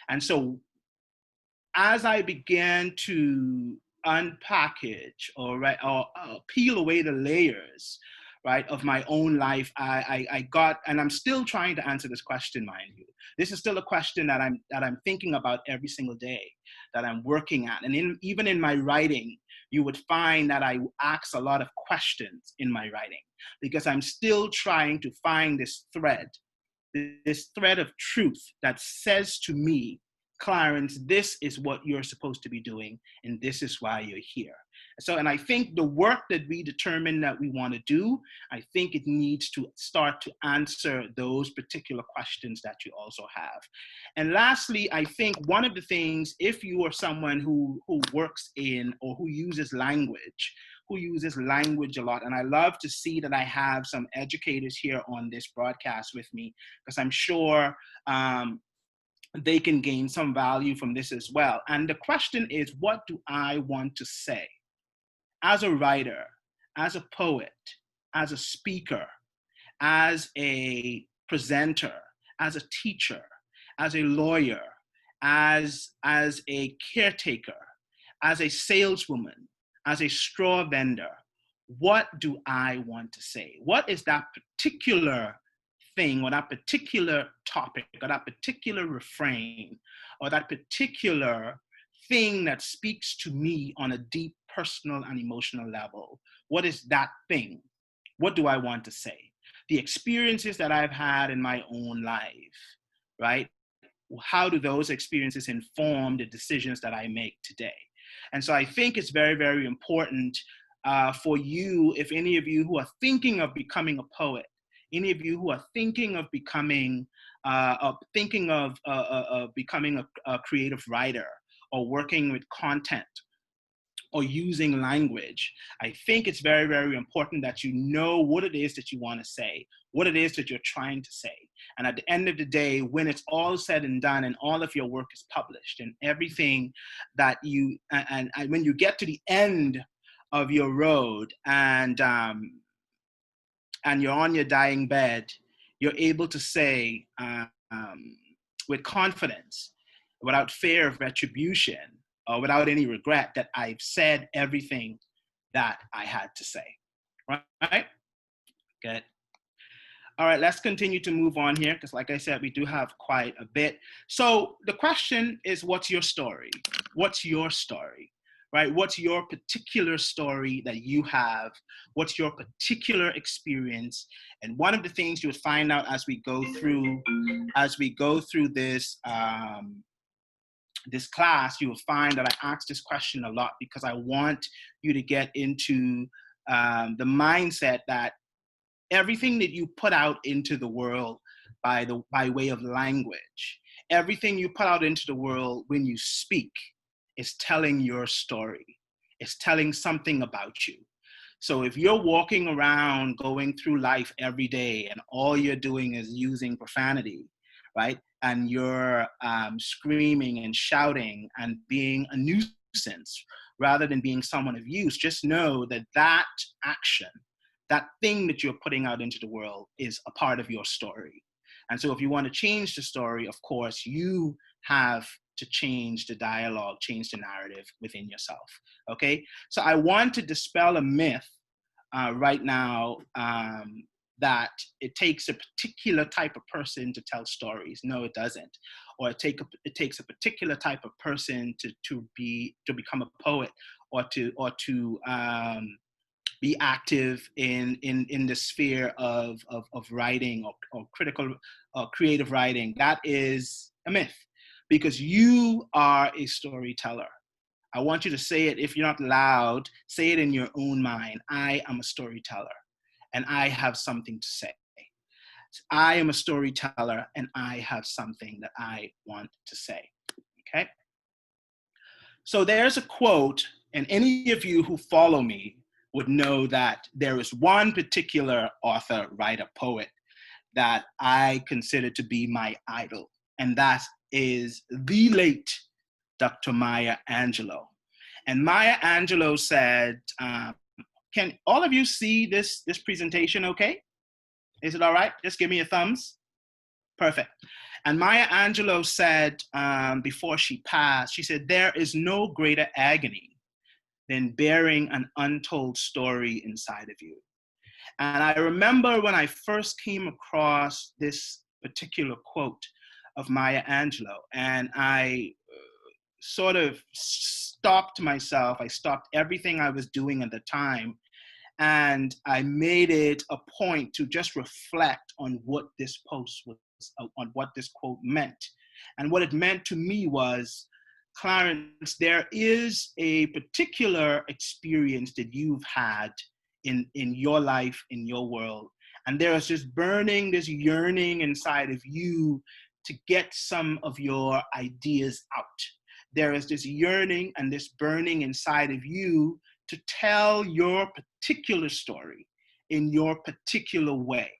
And so as I began to unpackage or peel away the layers, right, of my own life, I got, and I'm still trying to answer this question, mind you. This is still a question that I'm thinking about every single day, that I'm working at, and even in my writing, you would find that I ask a lot of questions in my writing because I'm still trying to find this thread of truth that says to me, Clarence, this is what you're supposed to be doing, and this is why you're here. So, and I think the work that we determine that we want to do, I think it needs to start to answer those particular questions that you also have. And lastly, I think one of the things, if you are someone who works in or who uses language a lot, and I love to see that I have some educators here on this broadcast with me, because I'm sure they can gain some value from this as well. And the question is, what do I want to say? As a writer, as a poet, as a speaker, as a presenter, as a teacher, as a lawyer, as a caretaker, as a saleswoman, as a straw vendor, what do I want to say? What is that particular thing or that particular topic or that particular refrain or that particular thing that speaks to me on a deep personal and emotional level? What is that thing? What do I want to say? The experiences that I've had in my own life, right? How do those experiences inform the decisions that I make today? And so I think it's very, very important for you, if any of you who are thinking of becoming a poet, any of you who are thinking of becoming becoming a creative writer or working with content or using language, I think it's very, very important that you know what it is that you want to say, what it is that you're trying to say. And at the end of the day, when it's all said and done and all of your work is published and everything that and when you get to the end of your road and you're on your dying bed, you're able to say with confidence, without fear of retribution, or without any regret, that I've said everything that I had to say. Right? Good. All right, let's continue to move on here, because like I said, we do have quite a bit. So the question is, what's your story? What's your story? Right? What's your particular story that you have? What's your particular experience? And one of the things you would find out as we go through this this class, you will find that I ask this question a lot because I want you to get into the mindset that everything that you put out into the world by way of language, everything you put out into the world when you speak is telling your story. It's telling something about you. So if you're walking around going through life every day and all you're doing is using profanity, right? And you're screaming and shouting and being a nuisance rather than being someone of use, just know that that action, that thing that you're putting out into the world is a part of your story. And so if you want to change the story, of course, you have to change the dialogue, change the narrative within yourself, okay? So I want to dispel a myth right now that it takes a particular type of person to tell stories. No, it doesn't. Or it takes a particular type of person to become a poet or to be active in the sphere of writing or critical creative writing. That is a myth, because you are a storyteller. I want you to say it. If you're not loud, say it in your own mind. I am a storyteller and I have something to say. I am a storyteller and I have something that I want to say. Okay? So there's a quote, and any of you who follow me would know that there is one particular author, writer, poet that I consider to be my idol, and that is the late Dr. Maya Angelou. And Maya Angelou said, can all of you see this presentation okay? Is it all right? Just give me a thumbs. Perfect. And Maya Angelou said before she passed, she said, there is no greater agony than bearing an untold story inside of you. And I remember when I first came across this particular quote of Maya Angelou, and I sort of stopped myself. I stopped everything I was doing at the time, and I made it a point to just reflect on what this post was, on what this quote meant. And what it meant to me was, Clarence, there is a particular experience that you've had in your life, in your world. And there is this burning, this yearning inside of you to get some of your ideas out. There is this yearning and this burning inside of you to tell your particular story in your particular way,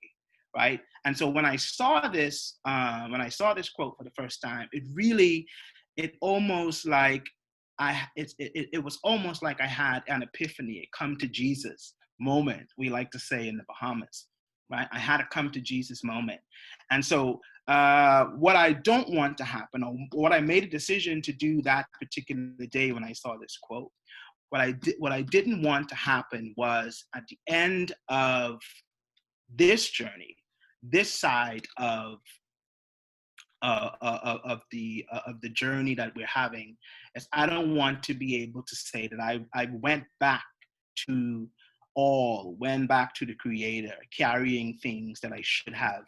right? And so when I saw this quote for the first time, it almost like it was almost like I had an epiphany, a come to Jesus moment, we like to say in the Bahamas, right? I had a come to Jesus moment. And so what I don't want to happen, or what I made a decision to do that particular day when I saw this quote, what I didn't want to happen was at the end of this journey, this side of the journey that we're having, is I don't want to be able to say that I to went back to the Creator, carrying things that I should have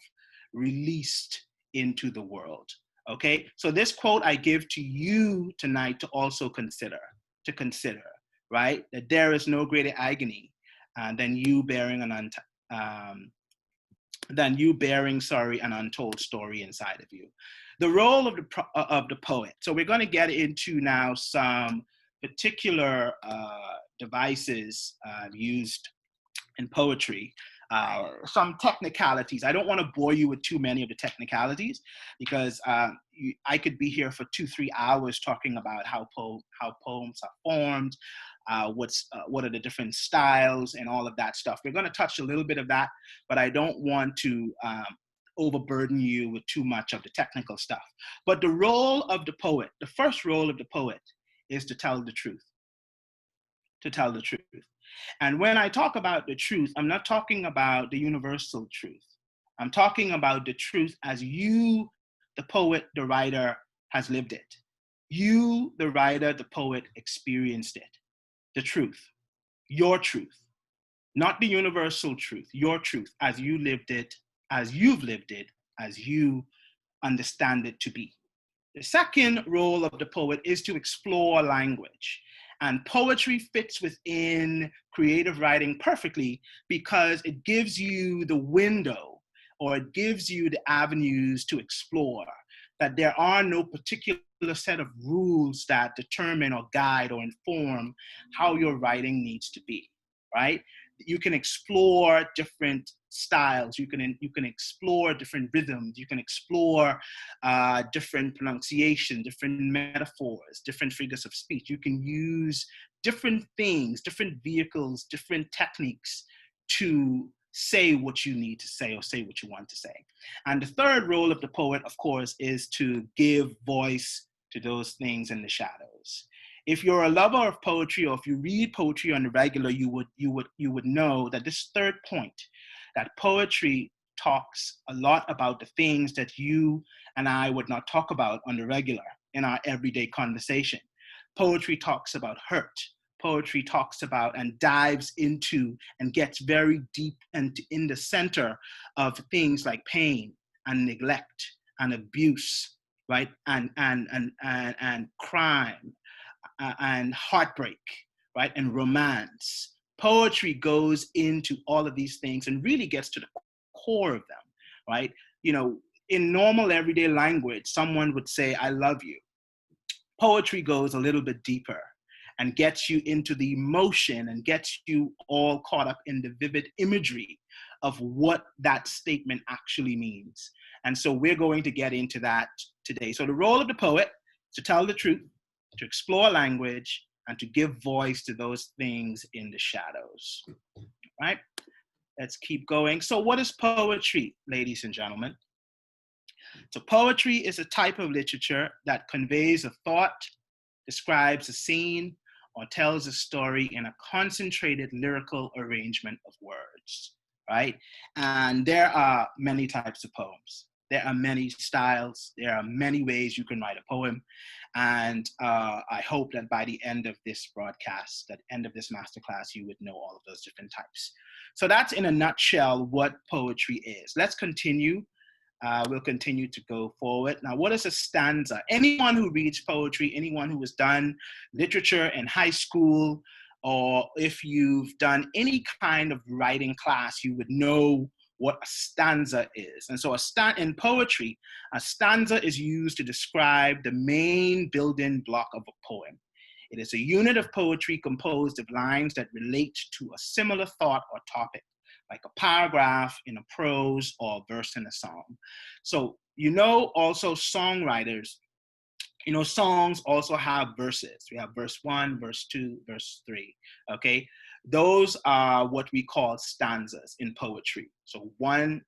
released into the world. Okay, so this quote I give to you tonight to also consider, right? That there is no greater agony than you bearing um, an untold story inside of you. The role of the poet. So we're going to get into now some particular devices used in poetry, some technicalities. I don't want to bore you with too many of the technicalities, because I could be here for 2-3 hours talking about how poems are formed, what are the different styles and all of that stuff. We're going to touch a little bit of that, but I don't want to overburden you with too much of the technical stuff. But the role of the poet, the first role of the poet, is to tell the truth. To tell the truth. And when I talk about the truth, I'm not talking about the universal truth. I'm talking about the truth as you, the poet, the writer, has lived it. You, the writer, the poet, experienced it. The truth, your truth, not the universal truth, your truth as you lived it, as you've lived it, as you understand it to be. The second role of the poet is to explore language. And poetry fits within creative writing perfectly, because it gives you the window, or it gives you the avenues to explore, that there are no particular set of rules that determine or guide or inform how your writing needs to be, right? You can explore different styles. You can explore different rhythms. You can explore different pronunciation, different metaphors, different figures of speech. You can use different things, different vehicles, different techniques to say what you need to say, or say what you want to say. And the third role of the poet, of course, is to give voice to those things in the shadows. If you're a lover of poetry, or if you read poetry on the regular, you would know that this third point, that poetry talks a lot about the things that you and I would not talk about on the regular in our everyday conversation. Poetry talks about hurt. Poetry talks about and dives into and gets very deep and in the center of things like pain and neglect and abuse, right? And crime and heartbreak, right? And romance. Poetry goes into all of these things and really gets to the core of them, right? You know, in normal everyday language, someone would say, I love you. Poetry goes a little bit deeper and gets you into the emotion and gets you all caught up in the vivid imagery of what that statement actually means. And so we're going to get into that today. So the role of the poet is to tell the truth, to explore language, and to give voice to those things in the shadows, right? Let's keep going. So what is poetry, ladies and gentlemen? So poetry is a type of literature that conveys a thought, describes a scene, or tells a story in a concentrated lyrical arrangement of words, right? And there are many types of poems. There are many styles. There are many ways you can write a poem. And I hope that by the end of this broadcast, at the end of this masterclass, you would know all of those different types. So that's in a nutshell what poetry is. Let's continue. We'll continue to go forward. Now, what is a stanza? Anyone who reads poetry, anyone who has done literature in high school, or if you've done any kind of writing class, you would know what a stanza is. And so in poetry, a stanza is used to describe the main building block of a poem. It is a unit of poetry composed of lines that relate to a similar thought or topic, like a paragraph in a prose or a verse in a song. So, also songwriters, songs also have verses. We have verse 1, verse 2, verse 3, okay? Those are what we call stanzas in poetry. So one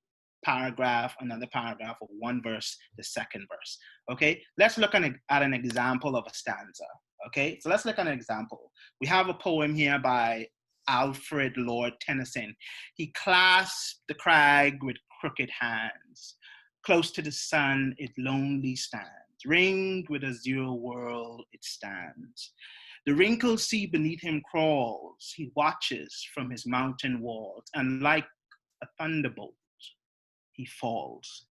paragraph, another paragraph, or one verse, the second verse, okay? Let's look at an example of a stanza, okay? So let's look at an example. We have a poem here by Alfred Lord Tennyson. He clasped the crag with crooked hands. Close to the sun, it lonely stands. Ringed with azure world, it stands. The wrinkled sea beneath him crawls. He watches from his mountain walls, and like a thunderbolt, he falls.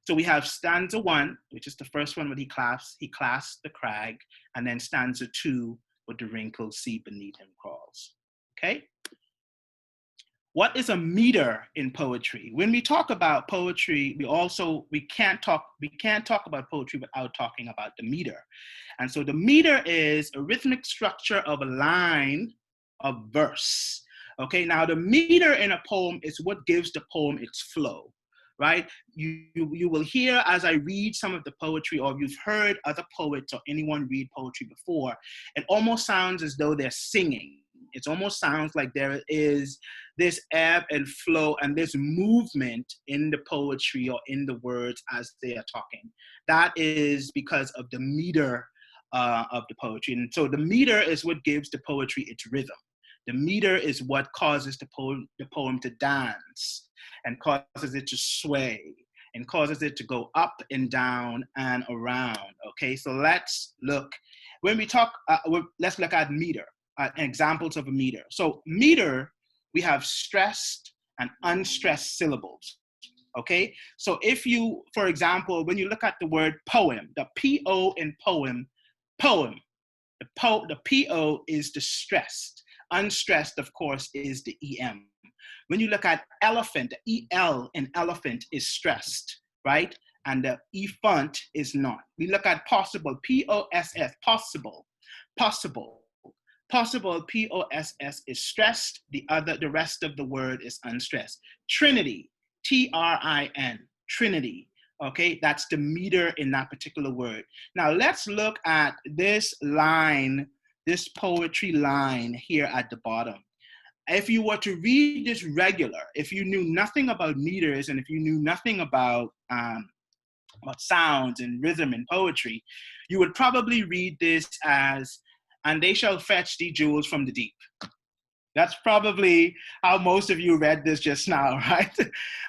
So we have stanza 1, which is the first one where he clasps the crag, and then stanza 2, where the wrinkled sea beneath him crawls. Okay? What is a meter in poetry? When we talk about poetry, we can't talk about poetry without talking about the meter. And so the meter is a rhythmic structure of a line of verse. Okay, now the meter in a poem is what gives the poem its flow, right? You will hear as I read some of the poetry, or you've heard other poets or anyone read poetry before, it almost sounds as though they're singing. It almost sounds like there is this ebb and flow and this movement in the poetry or in the words as they are talking. That is because of the meter of the poetry. And so the meter is what gives the poetry its rhythm. The meter is what causes the poem to dance and causes it to sway and causes it to go up and down and around. Okay, so let's look. When we talk, let's look at meter. Examples of a meter. So meter, we have stressed and unstressed syllables, okay? So if you, for example, when you look at the word poem, the P-O in poem, the P-O is the stressed. Unstressed, of course, is the E-M. When you look at elephant, the E-L in elephant is stressed, right? And the E-font is not. We look at possible, P-O-S-S, possible. Possible, P-O-S-S, is stressed. The rest of the word is unstressed. Trinity, T-R-I-N, Trinity. Okay, that's the meter in that particular word. Now let's look at this line, this poetry line here at the bottom. If you were to read this regular, if you knew nothing about meters and if you knew nothing about sounds and rhythm in poetry, you would probably read this as, and they shall fetch thee jewels from the deep. That's probably how most of you read this just now, right?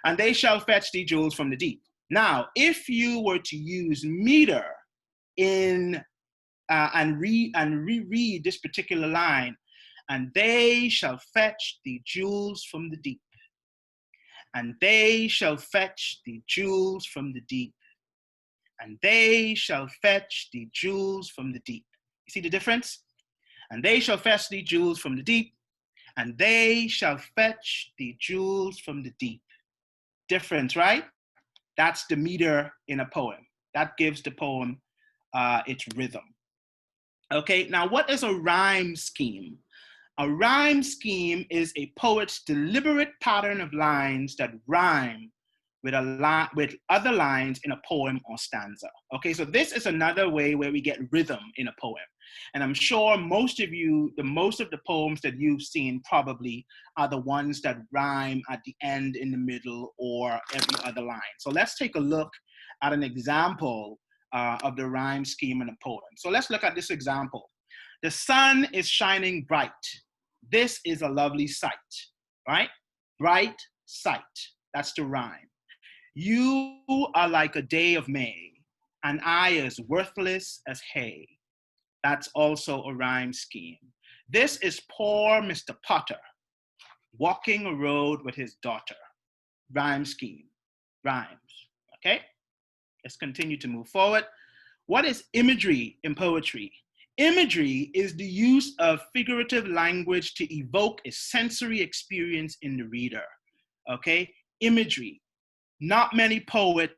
And they shall fetch thee jewels from the deep. Now, if you were to use meter in and reread this particular line, and they shall fetch thee jewels from the deep, and they shall fetch thee jewels from the deep, and they shall fetch thee jewels from the deep. You see the difference? And they shall fetch thee jewels from the deep, and they shall fetch thee jewels from the deep. Difference, right? That's the meter in a poem. That gives the poem its rhythm. Okay, now what is a rhyme scheme? A rhyme scheme is a poet's deliberate pattern of lines that rhyme with other lines in a poem or stanza. Okay, so this is another way where we get rhythm in a poem. And I'm sure most of the poems that you've seen probably are the ones that rhyme at the end, in the middle, or every other line. So let's take a look at an example of the rhyme scheme in a poem. So let's look at this example. The sun is shining bright. This is a lovely sight, right? Bright sight. That's the rhyme. You are like a day of May, and I as worthless as hay. That's also a rhyme scheme. This is poor Mr. Potter walking a road with his daughter. Rhyme scheme, rhymes. Okay, let's continue to move forward. What is imagery in poetry? Imagery is the use of figurative language to evoke a sensory experience in the reader. Okay, imagery. Not many poets,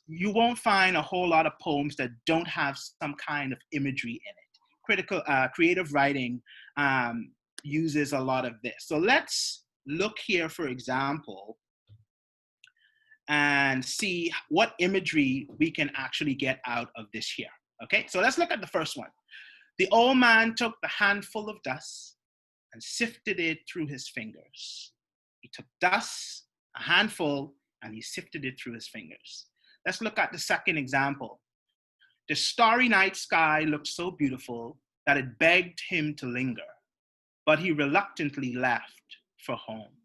you won't find a whole lot of poems that don't have some kind of imagery in it. Creative writing uses a lot of this. So let's look here, for example, and see what imagery we can actually get out of this here. Okay, so let's look at the first one. The old man took the handful of dust and sifted it through his fingers. He took dust, a handful, and he sifted it through his fingers. Let's look at the second example. The starry night sky looked so beautiful that it begged him to linger, but he reluctantly left for home.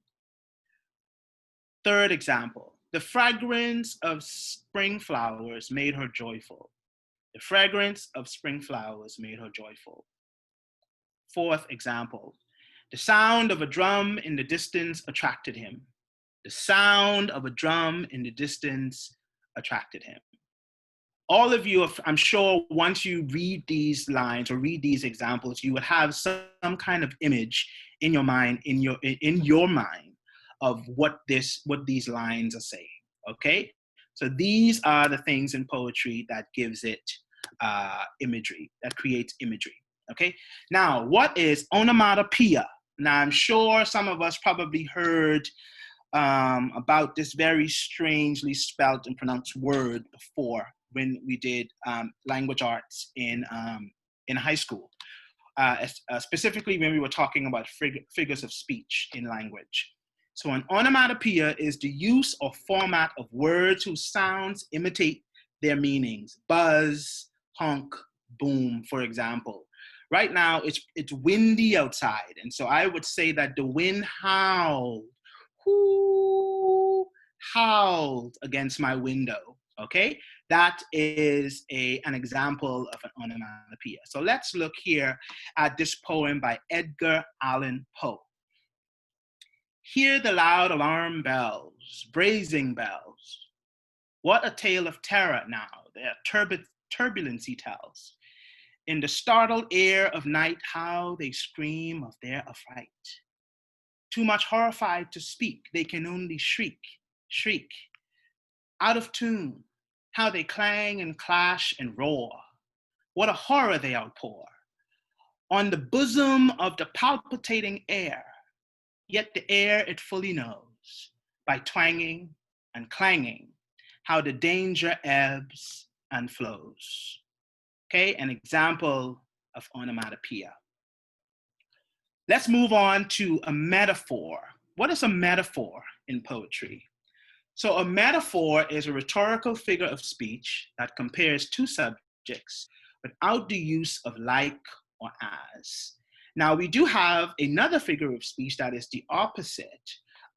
Third example. The fragrance of spring flowers made her joyful. The fragrance of spring flowers made her joyful. Fourth example. The sound of a drum in the distance attracted him. The sound of a drum in the distance attracted him. All of you, I'm sure, once you read these lines or read these examples, you would have some kind of image in your mind, in your mind, of what these lines are saying. Okay, so these are the things in poetry that gives it imagery, that creates imagery. Okay, now what is onomatopoeia? Now I'm sure some of us probably heard about this very strangely spelled and pronounced word before when we did language arts in high school, specifically when we were talking about figures of speech in language. So an onomatopoeia is the use or format of words whose sounds imitate their meanings. Buzz, honk, boom, for example. Right now, it's windy outside, and so I would say that the wind howled, howled against my window, okay? That is an example of an onomatopoeia. So let's look here at this poem by Edgar Allan Poe. Hear the loud alarm bells, brazen bells. What a tale of terror now their turbulency tells. In the startled air of night, how they scream of their affright. Too much horrified to speak, they can only shriek, shriek. Out of tune, how they clang and clash and roar. What a horror they outpour. On the bosom of the palpitating air, yet the air it fully knows, by twanging and clanging, how the danger ebbs and flows. Okay, an example of onomatopoeia. Let's move on to a metaphor. What is a metaphor in poetry? So a metaphor is a rhetorical figure of speech that compares two subjects without the use of like or as. Now we do have another figure of speech that is the opposite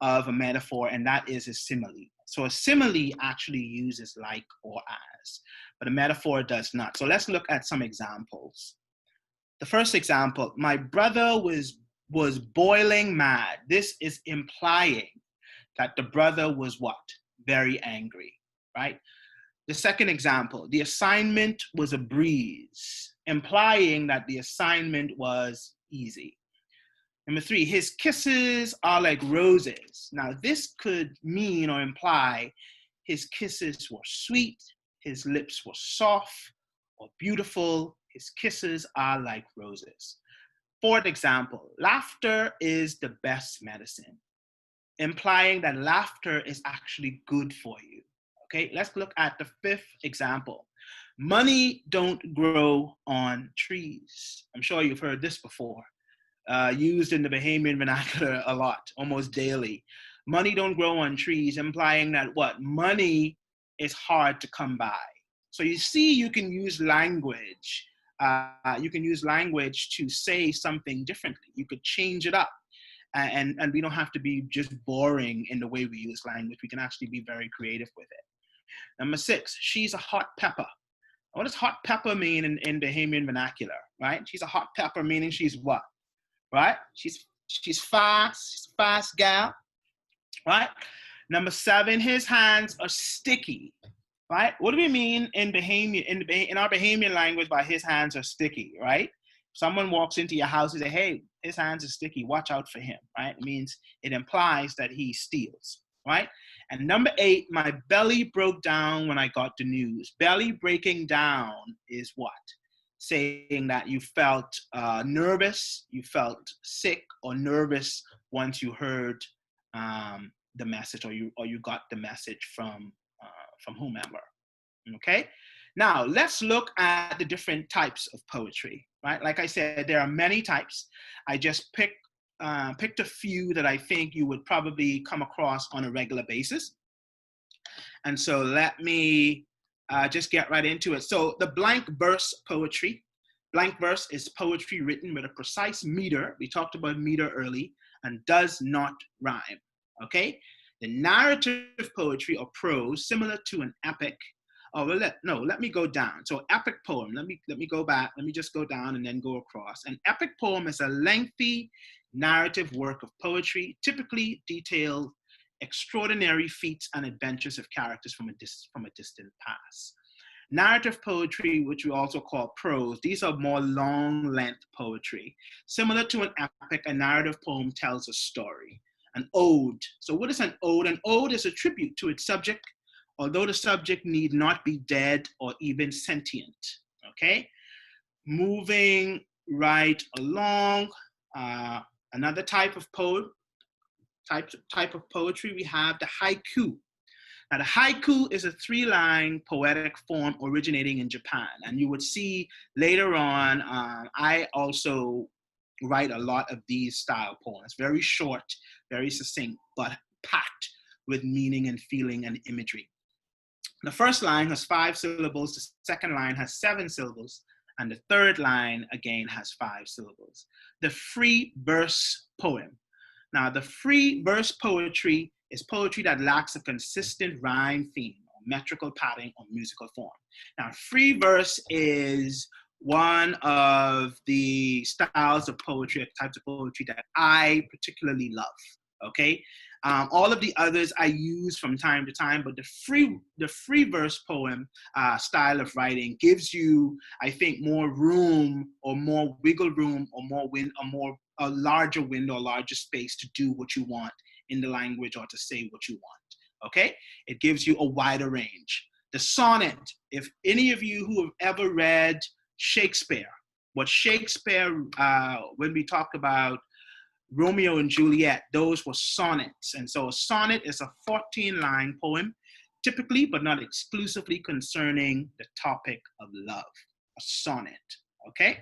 of a metaphor, and that is a simile. So a simile actually uses like or as, but a metaphor does not. So let's look at some examples. The first example, my brother was boiling mad. This is implying that the brother was what? Very angry, right? The second example, the assignment was a breeze, implying that the assignment was easy. Number three, his kisses are like roses. Now this could mean or imply his kisses were sweet, his lips were soft or beautiful, his kisses are like roses. Fourth example, laughter is the best medicine, implying that laughter is actually good for you. Okay, let's look at the fifth example. Money don't grow on trees. I'm sure you've heard this before, used in the Bahamian vernacular a lot, almost daily. Money don't grow on trees, implying that what? Money is hard to come by. So you see, you can use language. You can use language to say something differently. You could change it up. And we don't have to be just boring in the way we use language. We can actually be very creative with it. Number 6, she's a hot pepper. What does hot pepper mean in Bahamian vernacular, right? She's a hot pepper, meaning she's what, right? She's fast gal, right? Number 7, his hands are sticky, right? What do we mean in Bahamian, in our Bahamian language by his hands are sticky, right? Someone walks into your house and say, hey, his hands are sticky, watch out for him, right? It means, it implies that he steals, right? And number 8, my belly broke down when I got the news. Belly breaking down is what? Saying that you felt nervous, you felt sick or nervous once you heard the message, or you got the message from whomever. Okay. Now let's look at the different types of poetry. Right. Like I said, there are many types. I just picked a few that I think you would probably come across on a regular basis. And so let me just get right into it. So the blank verse poetry. Blank verse is poetry written with a precise meter. We talked about meter early, and does not rhyme. Okay. The narrative poetry or prose, similar to an epic. Oh, well, let me go down. So epic poem, let me go back. Let me just go down and then go across. An epic poem is a lengthy narrative work of poetry, typically detailed extraordinary feats and adventures of characters from a distant past. Narrative poetry, which we also call prose, these are more long-length poetry. Similar to an epic, a narrative poem tells a story. An ode. So what is an ode? An ode is a tribute to its subject, although the subject need not be dead or even sentient. Okay? Moving right along, another type of type of poetry, we have the haiku. Now, the haiku is a 3-line poetic form originating in Japan. And you would see later on, I also write a lot of these style poems. Very short, very succinct, but packed with meaning and feeling and imagery. The first line has 5 syllables, the second line has 7 syllables, and the third line, again, has 5 syllables. The free verse poem. Now, the free verse poetry is poetry that lacks a consistent rhyme theme, or metrical pattern, or musical form. Now, free verse is one of the styles of poetry, types of poetry that I particularly love, okay? All of the others I use from time to time, but the free verse poem style of writing gives you, I think, more room or more wiggle room or a larger window, a larger space to do what you want in the language or to say what you want, okay? It gives you a wider range. The sonnet, if any of you who have ever read Shakespeare, what Shakespeare, when we talk about Romeo and Juliet, those were sonnets. And so a sonnet is a 14-line poem, typically, but not exclusively, concerning the topic of love, a sonnet, okay?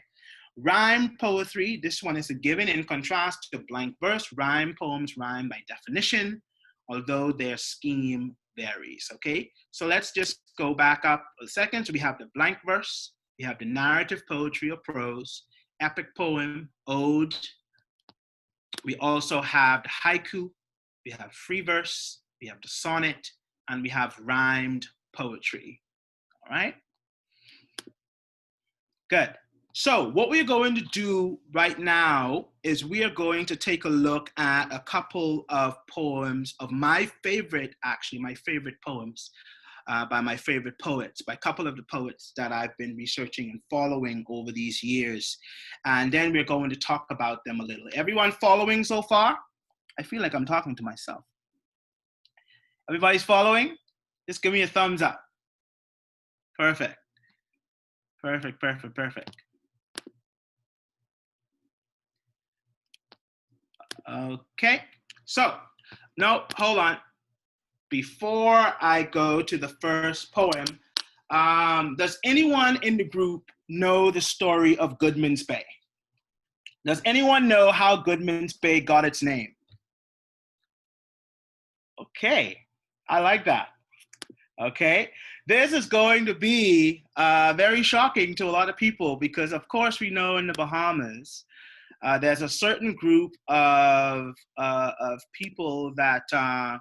Rhyme poetry, this one is a given. In contrast to blank verse, rhyme poems rhyme by definition, although their scheme varies, okay? So let's just go back up a second. So we have the blank verse, we have the narrative poetry or prose, epic poem, ode. We also have the haiku, we have free verse, we have the sonnet, and we have rhymed poetry, all right? Good. So what we're going to do right now is we are going to take a look at a couple of poems of my favorite poems by my favorite poets, by a couple of the poets that I've been researching and following over these years. And then we're going to talk about them a little. Everyone following so far? I feel like I'm talking to myself. Everybody's following? Just give me a thumbs up. Perfect. Perfect, perfect, perfect. Okay, so, no, hold on. Before I go to the first poem, does anyone in the group know the story of Goodman's Bay? Does anyone know how Goodman's Bay got its name? Okay, I like that. Okay, this is going to be very shocking to a lot of people because, of course, we know in the Bahamas there's a certain group of people that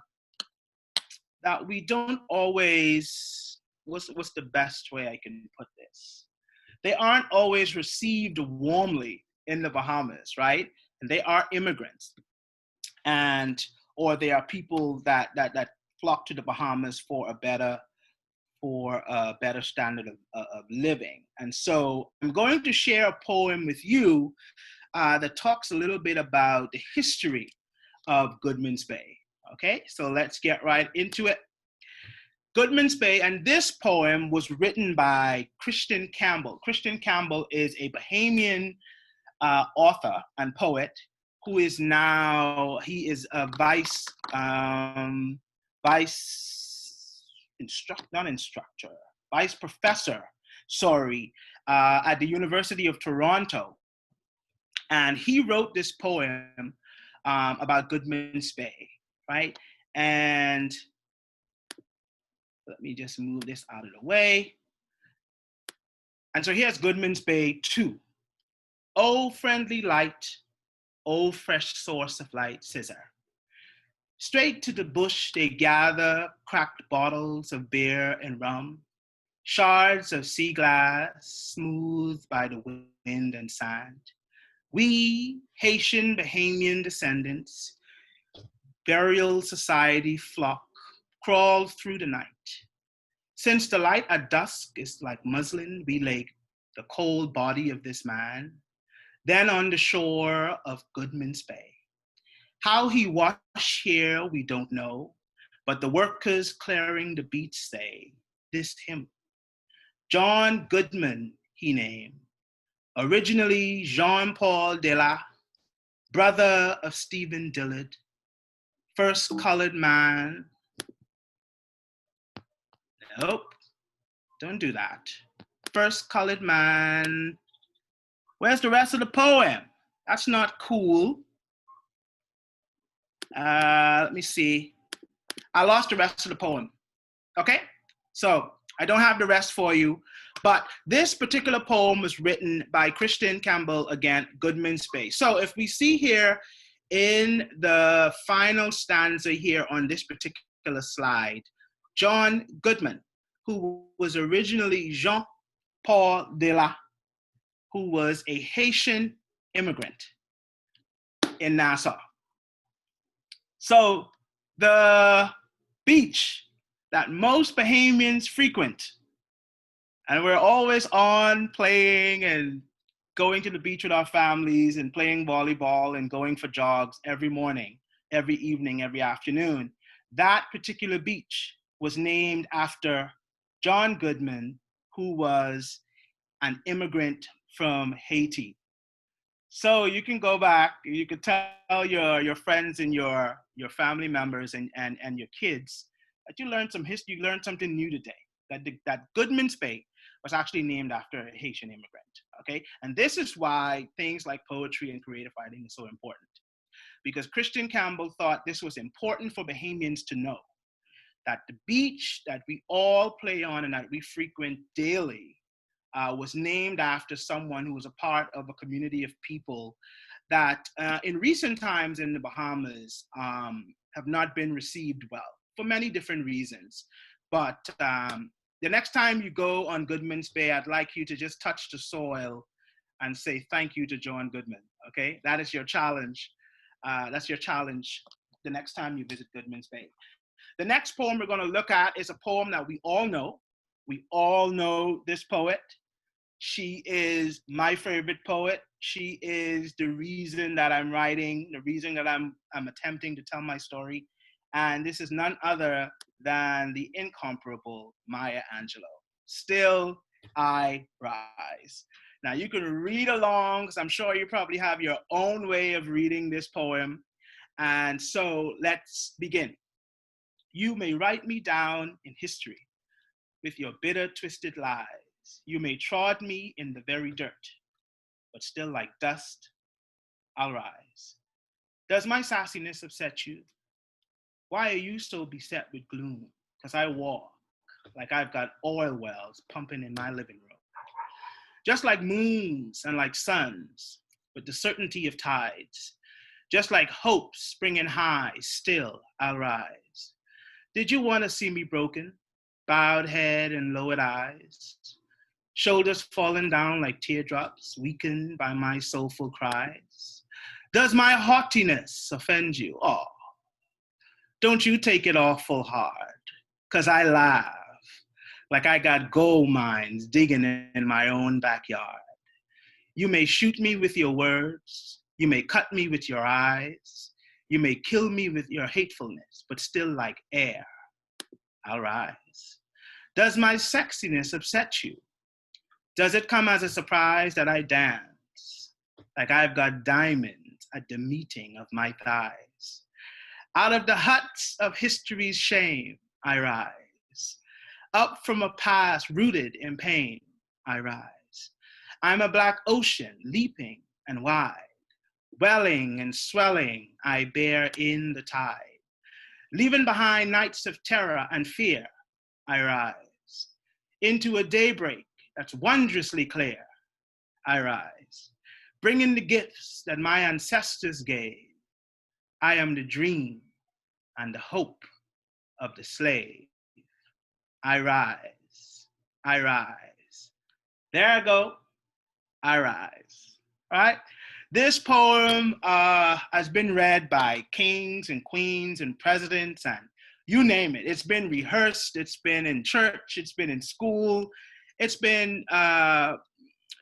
we don't always. What's the best way I can put this? They aren't always received warmly in the Bahamas, right? And they are immigrants, and or they are people that flock to the Bahamas for a better standard of living. And so I'm going to share a poem with you that talks a little bit about the history of Goodman's Bay. Okay, so let's get right into it. Goodman's Bay, and this poem was written by Christian Campbell. Christian Campbell is a Bahamian author and poet who is now, he is a vice professor, sorry, at the University of Toronto. And he wrote this poem about Goodman's Bay, right? And let me just move this out of the way. And so here's Goodman's Bay 2. Oh, friendly light, oh, fresh source of light, scissor. Straight to the bush they gather cracked bottles of beer and rum, shards of sea glass smoothed by the wind and sand. We, Haitian Bahamian descendants, burial society flock, crawl through the night. Since the light at dusk is like muslin, we lay the cold body of this man, then on the shore of Goodman's Bay. How he washed here, we don't know, but the workers clearing the beach say, this him. John Goodman, he named, originally Jean-Paul Della, brother of Stephen Dillard, first colored man. Nope, don't do that. First colored man. Where's the rest of the poem? That's not cool. Let me see. I lost the rest of the poem. Okay? So I don't have the rest for you. But this particular poem was written by Christian Campbell, again, Goodman's Bay. So if we see here in the final stanza here on this particular slide, John Goodman, who was originally Jean-Paul Della, who was a Haitian immigrant in Nassau. So the beach that most Bahamians frequent, and we're always on playing and going to the beach with our families and playing volleyball and going for jogs every morning, every evening, every afternoon. That particular beach was named after John Goodman, who was an immigrant from Haiti. So you can go back, you could tell your friends and your family members and your kids that you learned some history, you learned something new today. That Goodman's Bay was actually named after a Haitian immigrant. Okay, and this is why things like poetry and creative writing is so important, because Christian Campbell thought this was important for Bahamians to know that the beach that we all play on and that we frequent daily was named after someone who was a part of a community of people that in recent times in the Bahamas have not been received well for many different reasons. But the next time you go on Goodman's Bay, I'd like you to just touch the soil and say thank you to John Goodman, okay? That is your challenge. That's your challenge the next time you visit Goodman's Bay. The next poem we're gonna look at is a poem that we all know. We all know this poet. She is my favorite poet. She is the reason that I'm writing, the reason that I'm attempting to tell my story. And this is none other than the incomparable Maya Angelou. Still I rise. Now you can read along, because I'm sure you probably have your own way of reading this poem. And so let's begin. You may write me down in history with your bitter, twisted lies. You may trod me in the very dirt, but still like dust, I'll rise. Does my sassiness upset you? Why are you so beset with gloom? Because I walk like I've got oil wells pumping in my living room. Just like moons and like suns, with the certainty of tides, just like hope springing high, still I'll rise. Did you want to see me broken? Bowed head and lowered eyes, shoulders falling down like teardrops, weakened by my soulful cries. Does my haughtiness offend you? Oh, don't you take it awful hard, 'cause I laugh like I got gold mines digging in my own backyard. You may shoot me with your words, you may cut me with your eyes, you may kill me with your hatefulness, but still like air, I'll rise. Does my sexiness upset you? Does it come as a surprise that I dance like I've got diamonds at the meeting of my thighs? Out of the huts of history's shame, I rise. Up from a past rooted in pain, I rise. I'm a black ocean, leaping and wide. Welling and swelling, I bear in the tide. Leaving behind nights of terror and fear, I rise. Into a daybreak that's wondrously clear, I rise. Bringing the gifts that my ancestors gave. I am the dream and the hope of the slave. I rise. I rise. There I go. I rise. All right. This poem has been read by kings and queens and presidents and you name it. It's been rehearsed. It's been in church. It's been in school. It's been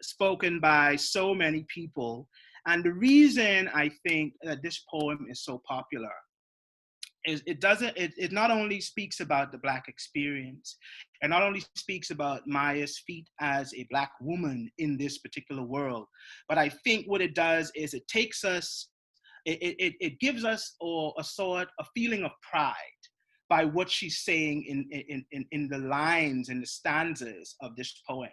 spoken by so many people. And the reason I think that this poem is so popular is it not only speaks about the Black experience, it not only speaks about Maya's feat as a Black woman in this particular world, but I think what it does is it takes us, it gives us or a sort of feeling of pride by what she's saying in the lines and the stanzas of this poem.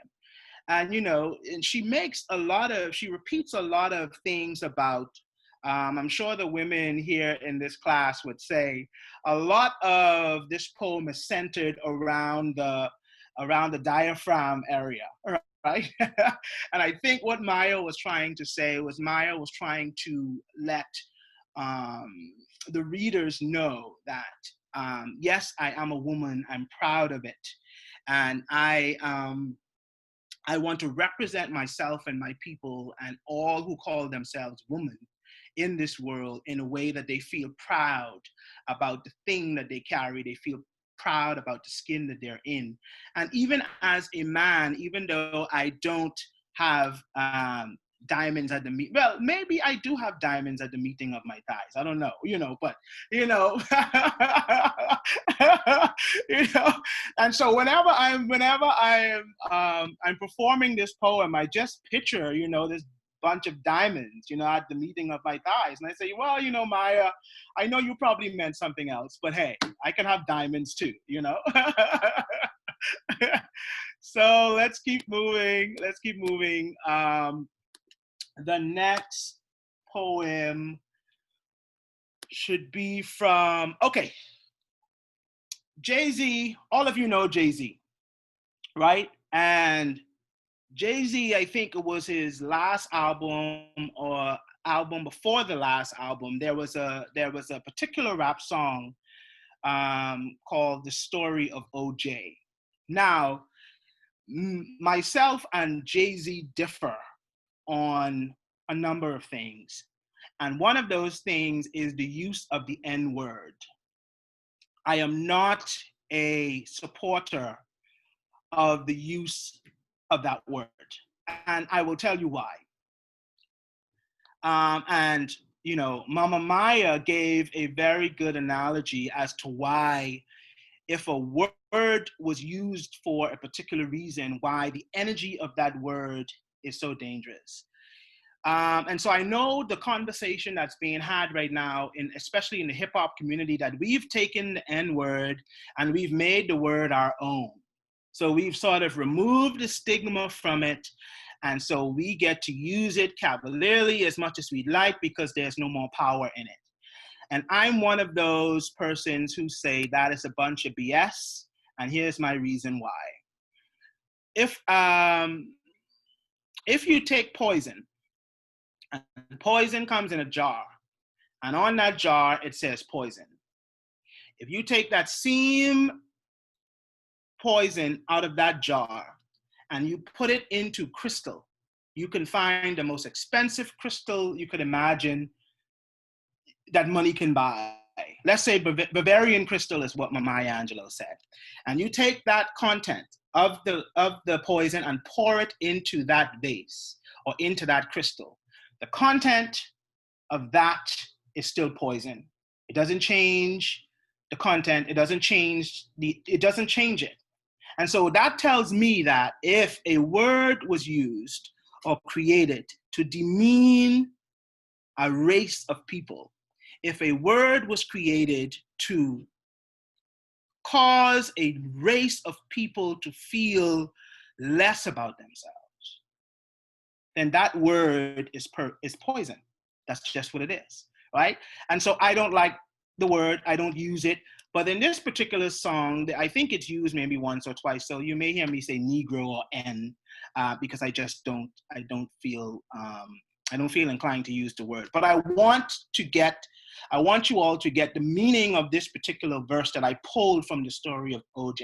And and she repeats a lot of things about I'm sure the women here in this class would say a lot of this poem is centered around the diaphragm area, right? And I think what Maya was trying to say was Maya was trying to let um, the readers know that yes, I am a woman. I'm proud of it, and I want to represent myself and my people and all who call themselves women in this world in a way that they feel proud about the thing that they carry. They feel proud about the skin that they're in. And even as a man, even though I don't have diamonds at the meet, well, maybe I do have diamonds at the meeting of my thighs. I don't know, but you know, you know. And so whenever I'm performing this poem, I just picture, this bunch of diamonds, at the meeting of my thighs. And I say, well, Maya, I know you probably meant something else, but hey, I can have diamonds too, So let's keep moving. The next poem should be from, okay, Jay-Z. All of you know Jay-Z, right? And Jay-Z, I think it was his last album or album before the last album. There was a particular rap song called "The Story of OJ." Now, myself and Jay-Z differ on a number of things, and one of those things is the use of the N-word. I am not a supporter of the use of that word. And I will tell you why. And, Mama Maya gave a very good analogy as to why, if a word was used for a particular reason, why the energy of that word is so dangerous. And so I know the conversation that's being had right now, especially in the hip hop community, that we've taken the N-word and we've made the word our own. So we've sort of removed the stigma from it. And so we get to use it cavalierly as much as we'd like because there's no more power in it. And I'm one of those persons who say that is a bunch of BS And here's my reason why. If um, if you take poison, and poison comes in a jar, and on that jar it says poison. If you take that same poison out of that jar and you put it into crystal, you can find the most expensive crystal you could imagine that money can buy. Let's say Bavarian crystal is what Maya Angelou said. And you take that content of the poison and pour it into that vase or into that crystal. The content of that is still poison. It doesn't change the content. It doesn't change it. And so that tells me that if a word was used or created to demean a race of people, if a word was created to cause a race of people to feel less about themselves, then that word is poison. That's just what it is, right? And so I don't like the word, I don't use it. But in this particular song, I think it's used maybe once or twice. So you may hear me say Negro or N, because I just don't, I don't feel inclined to use the word. But I want you all to get the meaning of this particular verse that I pulled from the story of OJ.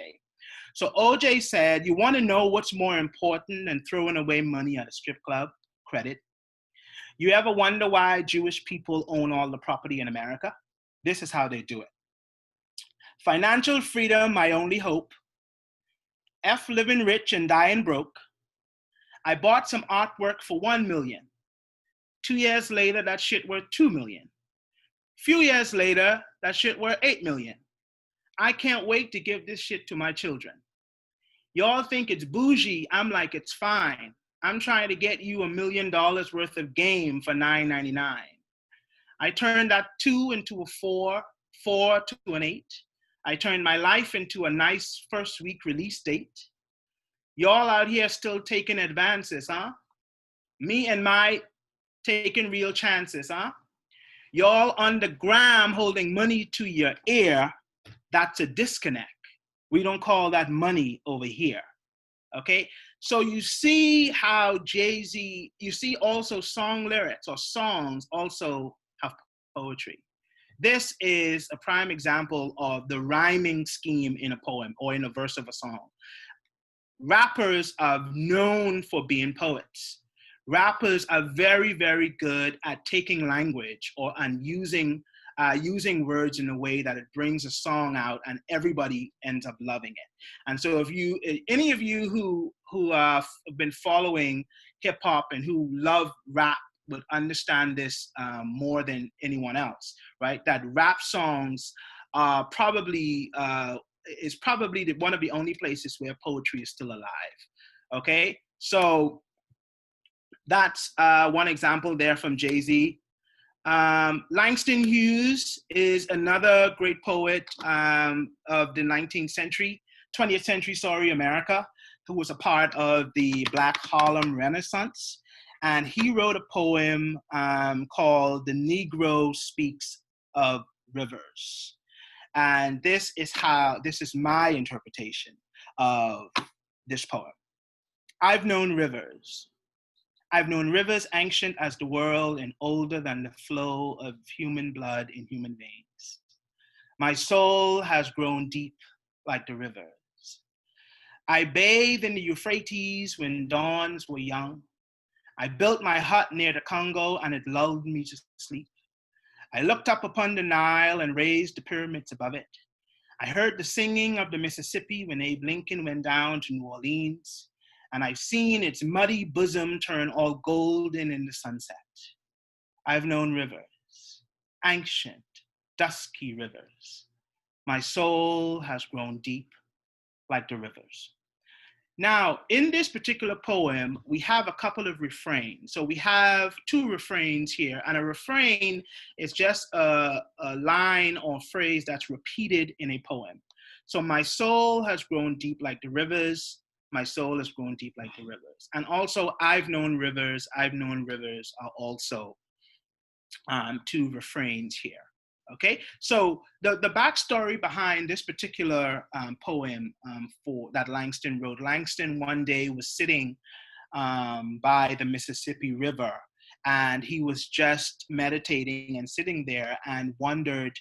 So OJ said, you want to know what's more important than throwing away money at a strip club? Credit. You ever wonder why Jewish people own all the property in America? This is how they do it. Financial freedom, my only hope. F living rich and dying broke. I bought some artwork for 1 million. 2 years later, that shit worth 2 million. Few years later, that shit worth 8 million. I can't wait to give this shit to my children. Y'all think it's bougie. I'm like, it's fine. I'm trying to get you $1 million worth of game for $9.99. I turned that 2 into a 4, 4 to an 8. I turned my life into a nice first week release date. Y'all out here still taking advances, huh? Me and my taking real chances, huh? Y'all on the gram holding money to your ear, that's a disconnect. We don't call that money over here, okay? So you see how Jay-Z, you see also song lyrics or songs also have poetry. This is a prime example of the rhyming scheme in a poem or in a verse of a song. Rappers are known for being poets. Rappers are very, very good at taking language and using words in a way that it brings a song out and everybody ends up loving it. And so if any of you who have been following hip hop and who love rap would understand this more than anyone else, right? That rap songs are probably is probably one of the only places where poetry is still alive. Okay, so that's one example there from Jay-Z. Langston Hughes is another great poet of the 20th century, America, who was a part of the Black Harlem Renaissance. And he wrote a poem called The Negro Speaks of Rivers. And this is my interpretation of this poem. I've known rivers. I've known rivers ancient as the world and older than the flow of human blood in human veins. My soul has grown deep like the rivers. I bathed in the Euphrates when dawns were young. I built my hut near the Congo and it lulled me to sleep. I looked up upon the Nile and raised the pyramids above it. I heard the singing of the Mississippi when Abe Lincoln went down to New Orleans, and I've seen its muddy bosom turn all golden in the sunset. I've known rivers, ancient, dusky rivers. My soul has grown deep like the rivers. Now, in this particular poem, we have a couple of refrains. So we have 2 refrains here, and a refrain is just a line or phrase that's repeated in a poem. So my soul has grown deep like the rivers. My soul has grown deep like the rivers. And also, I've known rivers are also 2 refrains here. Okay, so the backstory behind this particular poem for that Langston wrote. Langston one day was sitting by the Mississippi River, and he was just meditating and sitting there and wondered.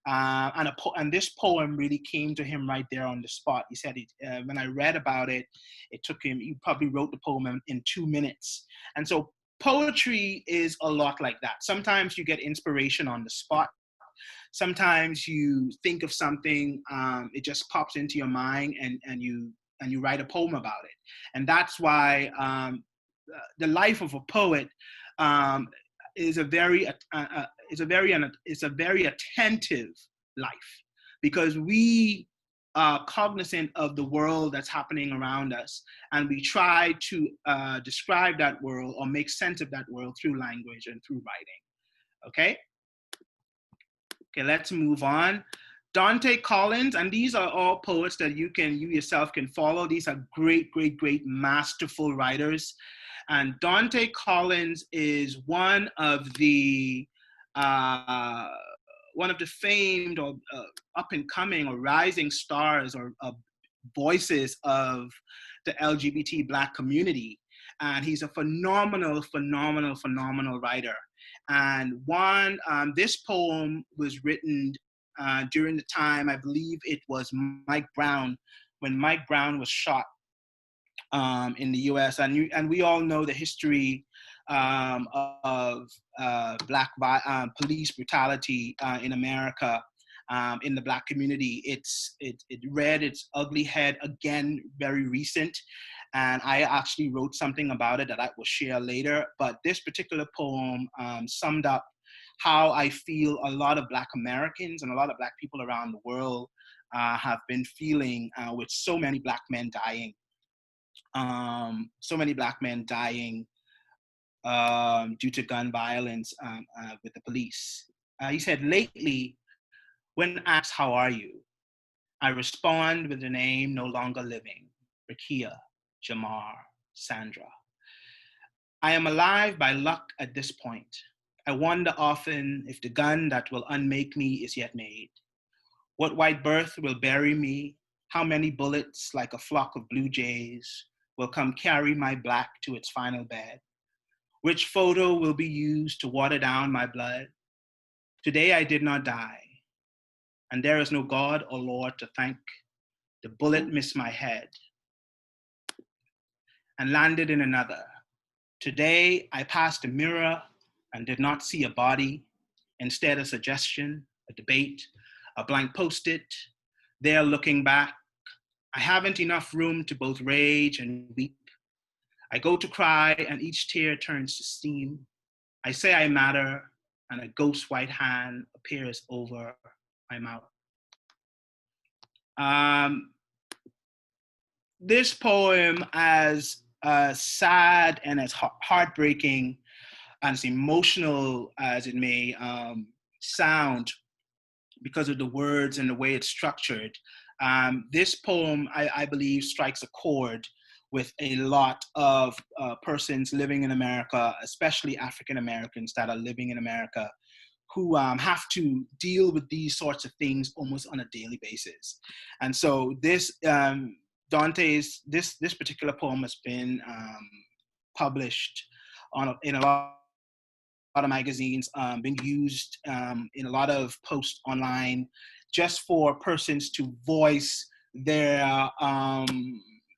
And this poem really came to him right there on the spot. He said, when I read about it, it took him. He probably wrote the poem in 2 minutes. And so poetry is a lot like that. Sometimes you get inspiration on the spot. Sometimes you think of something, it just pops into your mind, and you write a poem about it. And that's why the life of a poet um, is a very is a very attentive life, because we are cognizant of the world that's happening around us, and we try to describe that world or make sense of that world through language and through writing. Okay. Okay, let's move on. Dante Collins, and these are all poets that you yourself can follow. These are great, great, great, masterful writers. And Dante Collins is uh, one of the famed or up and coming or rising stars or voices of the LGBT Black community. And he's a phenomenal, phenomenal, phenomenal writer. And this poem was written during the time, I believe it was Mike Brown, when Mike Brown was shot in the U.S. And we all know the history of Black police brutality in America, in the Black community. It reared its ugly head again, very recent. And I actually wrote something about it that I will share later. But this particular poem summed up how I feel a lot of Black Americans and a lot of Black people around the world have been feeling with so many Black men dying. So many Black men dying due to gun violence with the police. He said, lately, when asked, how are you? I respond with the name no longer living, Rakia, Jamar, Sandra. I am alive by luck at this point. I wonder often if the gun that will unmake me is yet made. What white birth will bury me? How many bullets, like a flock of blue jays, will come carry my black to its final bed? Which photo will be used to water down my blood? Today I did not die, and there is no God or Lord to thank. The bullet missed my head and landed in another. Today I passed a mirror and did not see a body, instead a suggestion, a debate, a blank post-it. There looking back, I haven't enough room to both rage and weep. I go to cry and each tear turns to steam. I say I matter and a ghost white hand appears over my mouth. This poem, as sad and as heartbreaking and as emotional as it may sound, because of the words and the way it's structured, this poem, I believe, strikes a chord with a lot of persons living in America, especially African Americans that are living in America, who have to deal with these sorts of things almost on a daily basis. And so this this particular poem has been published in a lot of magazines, been used in a lot of posts online, just for persons to voice their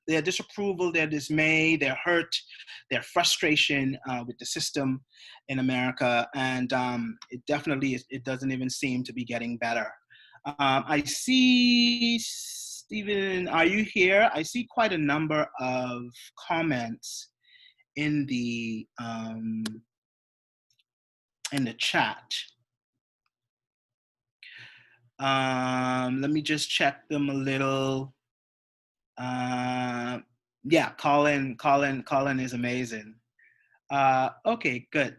disapproval, their dismay, their hurt, their frustration with the system in America. And it doesn't even seem to be getting better. I see, Stephen, are you here? I see quite a number of comments in the chat. Let me just check them a little. Yeah, Colin is amazing. Okay, good.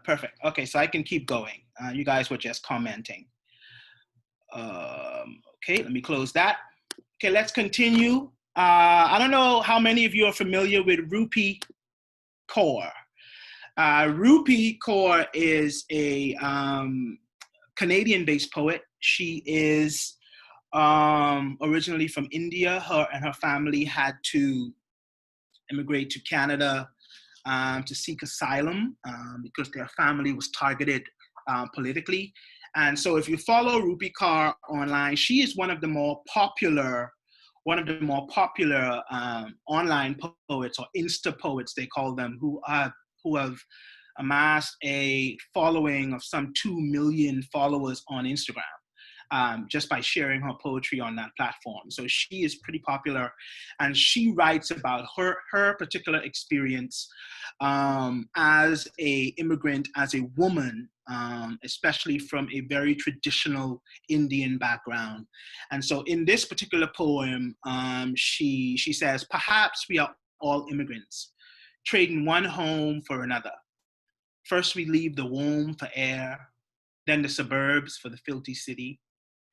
Perfect. Okay, so I can keep going. You guys were just commenting. Okay, let me close that. Okay, let's continue. I don't know how many of you are familiar with Rupi Kaur. Rupi Kaur is a Canadian-based poet. She is originally from India. Her and her family had to immigrate to Canada to seek asylum because their family was targeted politically. And so if you follow Rupi Kaur online, she is one of the more popular online poets, or Insta poets they call them, who have amassed a following of some 2 million followers on Instagram, just by sharing her poetry on that platform. So she is pretty popular, and she writes about her particular experience as a immigrant, as a woman, especially from a very traditional Indian background. And so in this particular poem, she says, perhaps we are all immigrants, trading one home for another. First we leave the womb for air, then the suburbs for the filthy city,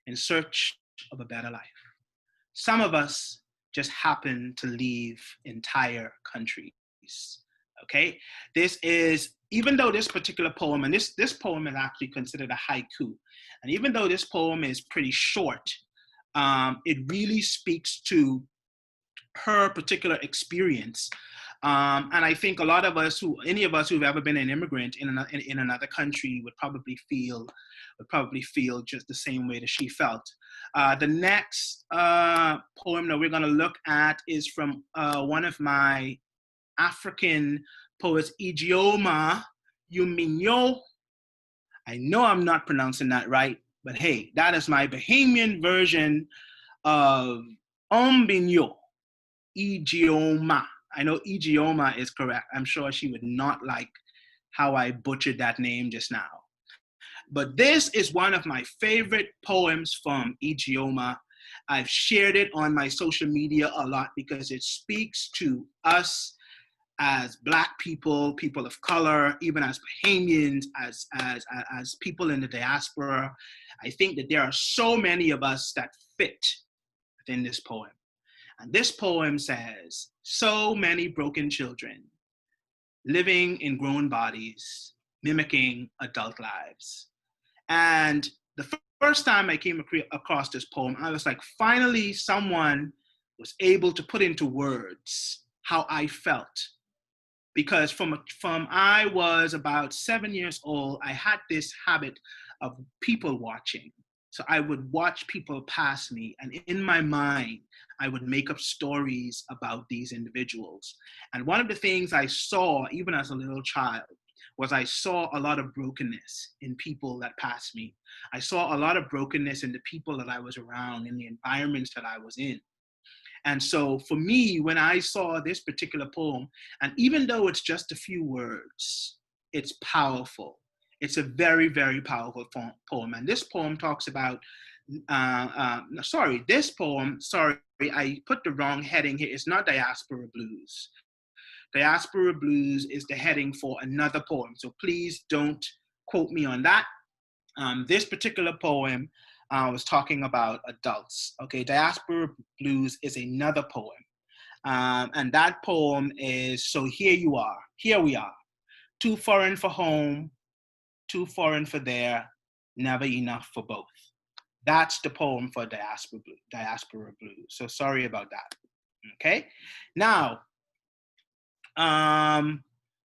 in search of a better life. Some of us just happen to leave entire countries. Okay, this is, even though this particular poem, and this poem is actually considered a haiku, and even though this poem is pretty short, it really speaks to her particular experience. And I think a lot of us, any of us who've ever been an immigrant in another country, would probably feel just the same way that she felt. The next poem that we're going to look at is from one of my African poets, Ijeoma Uminyo. I know I'm not pronouncing that right, but hey, that is my Bahamian version of Ombinyo, Ijeoma. I know Ijeoma is correct. I'm sure she would not like how I butchered that name just now. But this is one of my favorite poems from Ijeoma. I've shared it on my social media a lot because it speaks to us as Black people, people of color, even as Bahamians, as people in the diaspora. I think that there are so many of us that fit within this poem. And this poem says, so many broken children living in grown bodies, mimicking adult lives. And the first time I came across this poem, I was like, finally, someone was able to put into words how I felt. Because from I was about 7 years old, I had this habit of people watching. So I would watch people pass me, and in my mind, I would make up stories about these individuals. And one of the things I saw, even as a little child, was I saw a lot of brokenness in people that passed me. I saw a lot of brokenness in the people that I was around, in the environments that I was in. And so for me, when I saw this particular poem, and even though it's just a few words, it's powerful. It's a very, very powerful poem. And this poem talks about, I put the wrong heading here. It's not Diaspora Blues. Diaspora Blues is the heading for another poem. So please don't quote me on that. This particular poem was talking about adults. Okay, Diaspora Blues is another poem. And that poem is, so here we are, too foreign for home, too foreign for there, never enough for both. That's the poem for Diaspora Blues. So sorry about that. Okay, now,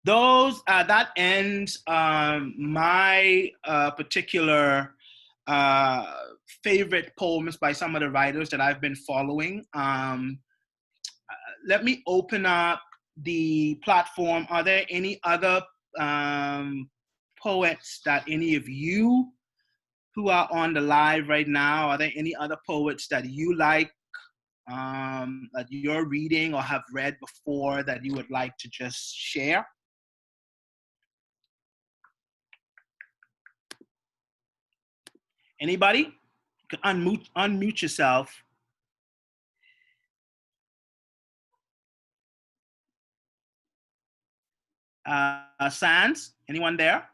that ends my particular favorite poems by some of the writers that I've been following. Let me open up the platform. Are there any other poets that any of you who are on the live right now, are there any other poets that you like, that you're reading or have read before that you would like to just share? Anybody? You can unmute yourself. Sans, anyone there?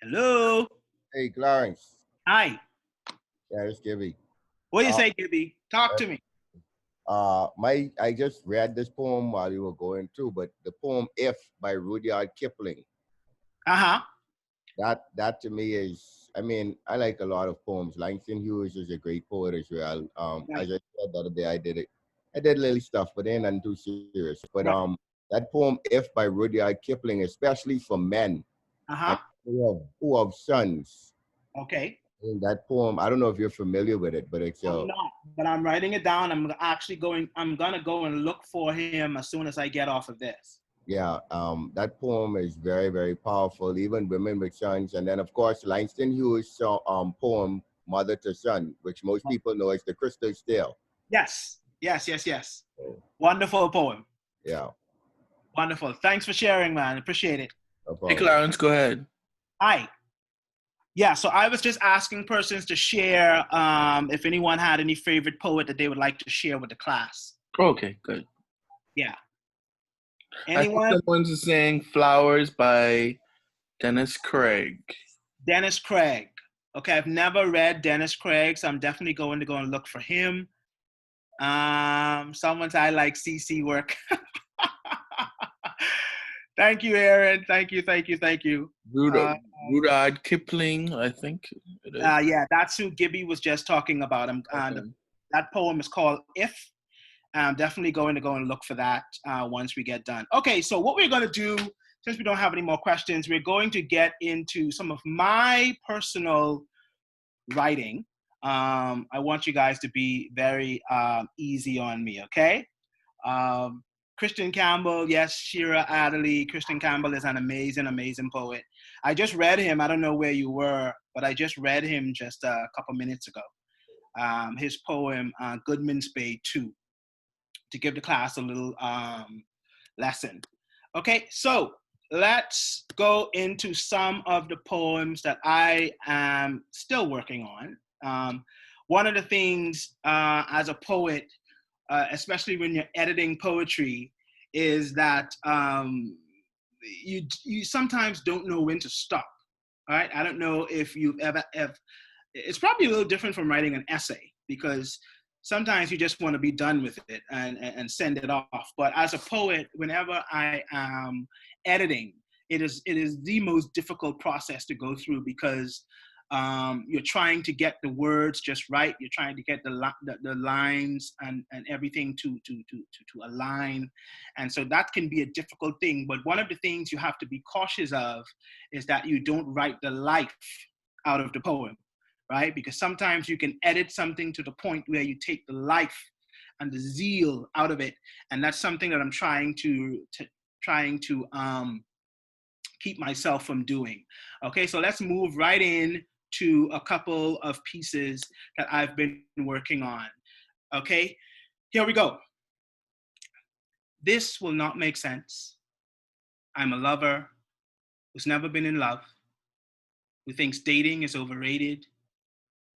Hello. Hey, Clarence. Hi. Yeah, it's Gibby. What do you say, Gibby? Talk to me. I just read this poem while you were going through, but the poem "If" by Rudyard Kipling. Uh-huh. That to me is, I mean, I like a lot of poems. Langston Hughes is a great poet as well. Right. As I said the other day, I did little stuff, but ain't nothing too serious. But Right. that poem "If" by Rudyard Kipling, especially for men and Uh-huh. who have sons. Okay. And that poem, I don't know if you're familiar with it, but it's I'm not, but I'm writing it down. I'm gonna go and look for him as soon as I get off of this. yeah, that poem is very, very powerful. Even women with sons, and then of course Langston Hughes' poem "Mother to Son," which most people know as the Crystal Still. Yes. Yes, yes, yes. So, Wonderful poem. yeah, Wonderful. Thanks for sharing, man. Appreciate it. no Hey, problem. Clarence, go ahead. Hi. Yeah, so I was just asking persons to share if anyone had any favorite poet that they would like to share with the class. Okay, good. Yeah. I think Anyone? someone's saying Flowers by Dennis Craig. Dennis Craig. Okay, I've never read Dennis Craig, so I'm definitely going to go and look for him. Someone's I like CC work. Thank you, Aaron. Thank you, thank you, thank you. Rudyard Kipling, I think it is. Yeah, that's who Gibby was just talking about. Okay. That poem is called If. I'm definitely going to go and look for that once we get done. Okay, so what we're going to do, since we don't have any more questions, we're going to get into some of my personal writing. I want you guys to be very easy on me, okay? Um, Christian Campbell, yes, Shira Adderley. Christian Campbell is an amazing, amazing poet. I just read him. I don't know where you were, but I just read him just a couple minutes ago. His poem, Goodman Spade 2, to give the class a little lesson. Okay, so let's go into some of the poems that I am still working on. One of the things as a poet, especially when you're editing poetry, is that you sometimes don't know when to stop. All right, I don't know if you've ever it's probably a little different from writing an essay because sometimes you just want to be done with it and send it off. But as a poet, whenever I am editing, it is the most difficult process to go through because you're trying to get the words just right. You're trying to get the lines and everything to align. And so that can be a difficult thing. But one of the things you have to be cautious of is that you don't write the life out of the poem, right? Because sometimes you can edit something to the point where you take the life and the zeal out of it, and that's something that I'm trying to keep myself from doing. Okay, so let's move right in to a couple of pieces that I've been working on. Okay, here we go. This will not make sense. I'm a lover who's never been in love, who thinks dating is overrated,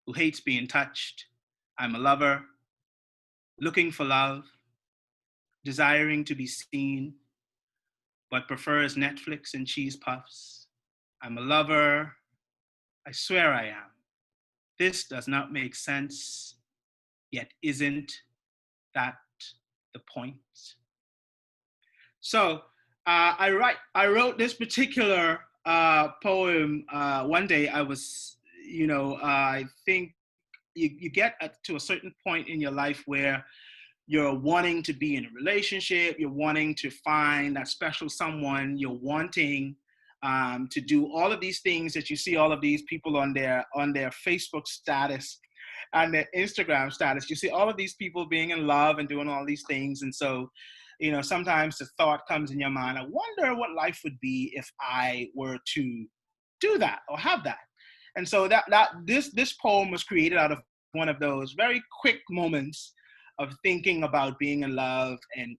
who hates being touched. I'm a lover looking for love, desiring to be seen, but prefers Netflix and cheese puffs. I'm a lover, I swear I am. This does not make sense, yet isn't that the point? So I wrote this particular poem one day. I was, I think you get to a certain point in your life where you're wanting to be in a relationship, you're wanting to find that special someone, you're wanting to do all of these things that you see all of these people on their Facebook status and their Instagram status. You see all of these people being in love and doing all these things. And so, sometimes the thought comes in your mind, I wonder what life would be if I were to do that or have that. And so this poem was created out of one of those very quick moments of thinking about being in love and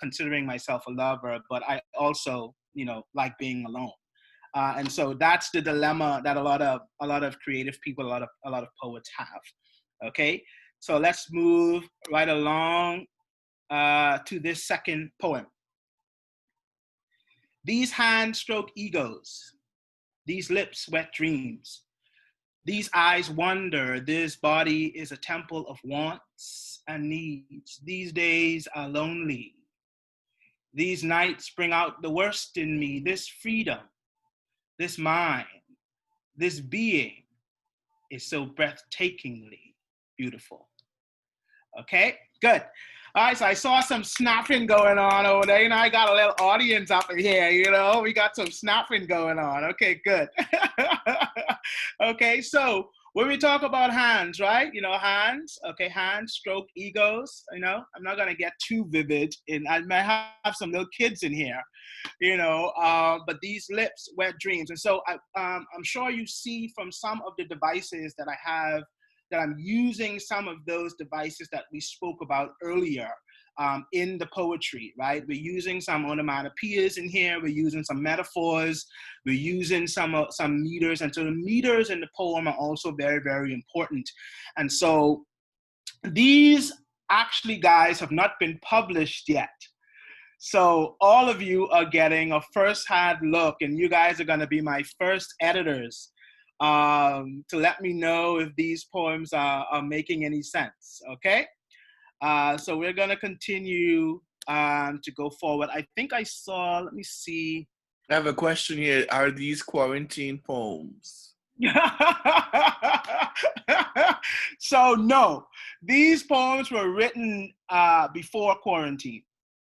considering myself a lover, but I also, like being alone. And so that's the dilemma that a lot of creative people, a lot of poets have. Okay, so let's move right along to this second poem. These hands stroke egos, these lips wet dreams. These eyes wonder, this body is a temple of wants and needs. These days are lonely. These nights bring out the worst in me, this freedom, this mind, this being is so breathtakingly beautiful. Okay, good. All right, so I saw some snapping going on over there. You know, I got a little audience up in here, you know. We got some snapping going on. Okay, good. Okay, so when we talk about hands, right? You know, hands, okay, hands, stroke, egos, you know. I'm not going to get too vivid. I might have some little kids in here, you know, but these lips, wet dreams. And so I'm sure you see from some of the devices that I have that I'm using some of those devices that we spoke about earlier in the poetry, right? We're using some onomatopoeias in here. We're using some metaphors. We're using some meters. And so the meters in the poem are also very, very important. And so these actually, guys, have not been published yet. So all of you are getting a first-hand look, and you guys are going to be my first editors to let me know if these poems are making any sense, okay? So we're going to continue to go forward. I think I saw, let me see. I have a question here. Are these quarantine poems? So no, these poems were written before quarantine.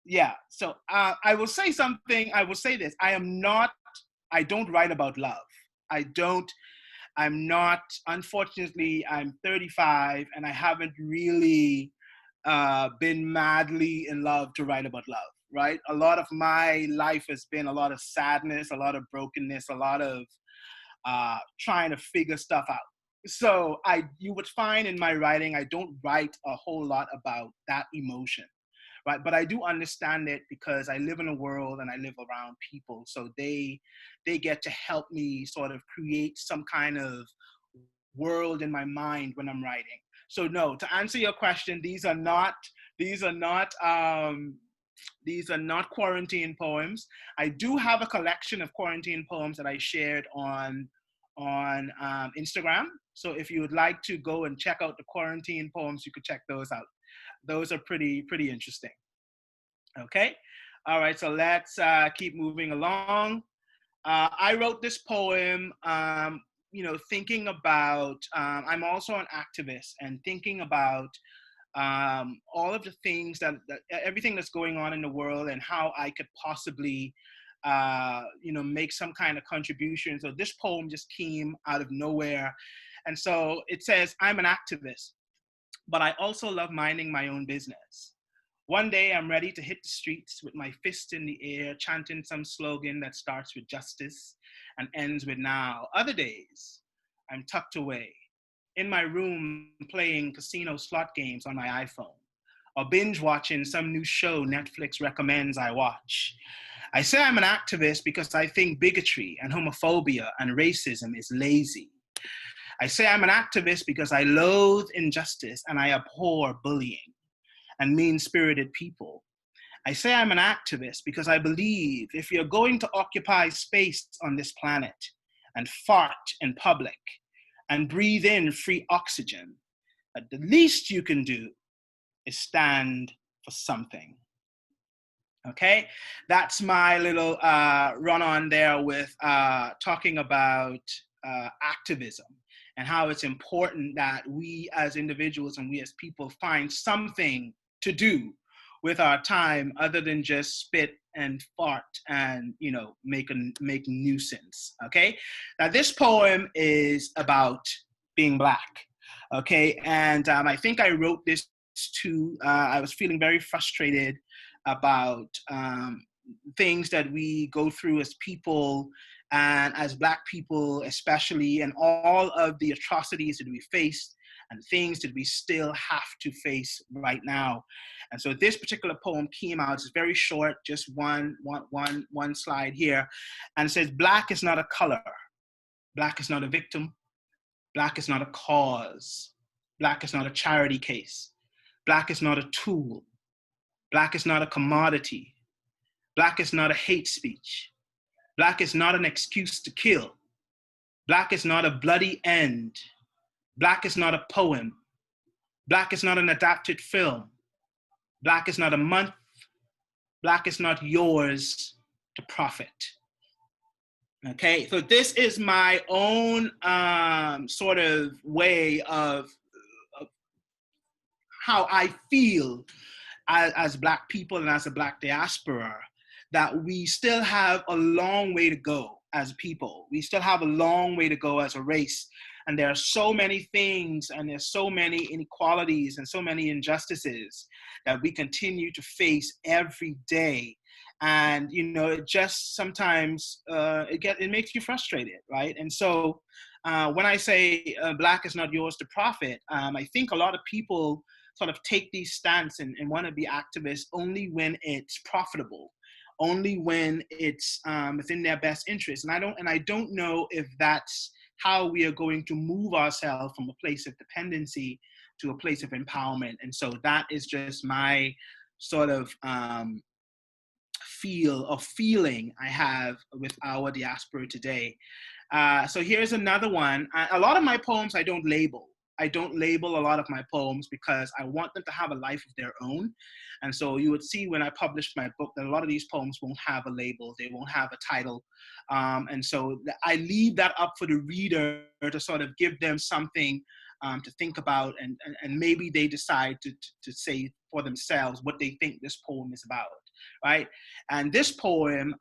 Yeah, so I will say something, I will say this. I don't write about love. I'm not, unfortunately, I'm 35 and I haven't really been madly in love to write about love, right? A lot of my life has been a lot of sadness, a lot of brokenness, a lot of trying to figure stuff out. So you would find in my writing, I don't write a whole lot about that emotion, right? But I do understand it because I live in a world and I live around people. So they get to help me sort of create some kind of world in my mind when I'm writing. So no, to answer your question, these are not quarantine poems. I do have a collection of quarantine poems that I shared on Instagram. So if you would like to go and check out the quarantine poems, you could check those out. Those are pretty interesting. Okay. All right. So let's keep moving along. I wrote this poem, thinking about, I'm also an activist and thinking about all of the things that everything that's going on in the world and how I could possibly, make some kind of contribution. So this poem just came out of nowhere. And so it says, I'm an activist, but I also love minding my own business. One day I'm ready to hit the streets with my fist in the air, chanting some slogan that starts with justice and ends with now. Other days, I'm tucked away in my room playing casino slot games on my iPhone or binge watching some new show Netflix recommends I watch. I say I'm an activist because I think bigotry and homophobia and racism is lazy. I say I'm an activist because I loathe injustice and I abhor bullying and mean-spirited people. I say I'm an activist because I believe if you're going to occupy space on this planet and fart in public and breathe in free oxygen, that the least you can do is stand for something. Okay, that's my little run on there with talking about activism and how it's important that we as individuals and we as people find something to do with our time other than just spit and fart and make nuisance. Okay, now this poem is about being Black. Okay, and I think I wrote this too. I was feeling very frustrated about things that we go through as people and as Black people especially, and all of the atrocities that we face and things that we still have to face right now. And so this particular poem came out, it's very short, just one slide here, and it says, Black is not a color, Black is not a victim, Black is not a cause, Black is not a charity case, Black is not a tool, Black is not a commodity, Black is not a hate speech, Black is not an excuse to kill, Black is not a bloody end. Black is not a poem. Black is not an adapted film. Black is not a month. Black is not yours to profit. Okay, so this is my own sort of way of how I feel as Black people and as a Black diaspora, that we still have a long way to go as people. We still have a long way to go as a race. And there are so many things, and there's so many inequalities and so many injustices that we continue to face every day. And it just sometimes it makes you frustrated, right? And so when I say Black is not yours to profit, I think a lot of people sort of take these stance and want to be activists only when it's profitable, only when it's within their best interest. And I don't know if that's how we are going to move ourselves from a place of dependency to a place of empowerment. And so that is just my sort of feeling I have with our diaspora today. So here's another one. A lot of my poems I don't label. I don't label a lot of my poems because I want them to have a life of their own. And so you would see when I published my book that a lot of these poems won't have a label, they won't have a title. And so I leave that up for the reader to sort of give them something to think about, and maybe they decide to say for themselves what they think this poem is about, right? And this poem,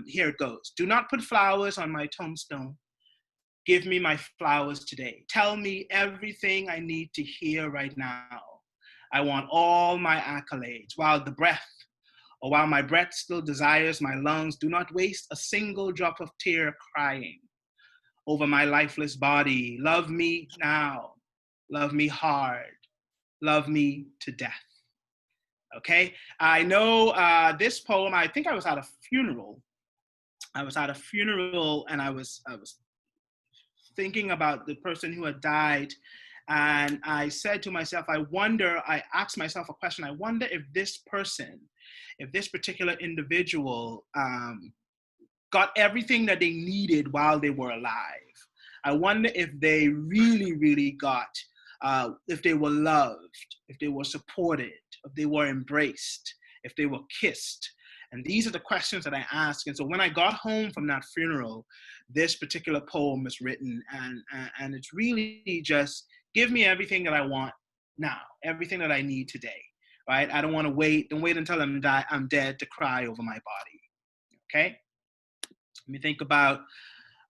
here it goes. Do not put flowers on my tombstone. Give me my flowers today. Tell me everything I need to hear right now. I want all my accolades. While my breath still desires my lungs, do not waste a single drop of tear crying over my lifeless body. Love me now. Love me hard. Love me to death. Okay? I know this poem, I think I was at a funeral. And I was thinking about the person who had died. And I said to myself, I asked myself a question. I wonder if this particular individual got everything that they needed while they were alive. I wonder if they really, really got, if they were loved, if they were supported, if they were embraced, if they were kissed. And these are the questions that I ask. And so when I got home from that funeral, this particular poem was written, and it's really just, give me everything that I want now, everything that I need today, right? I don't want to wait. Don't wait until I'm dead to cry over my body, okay? Let me think about,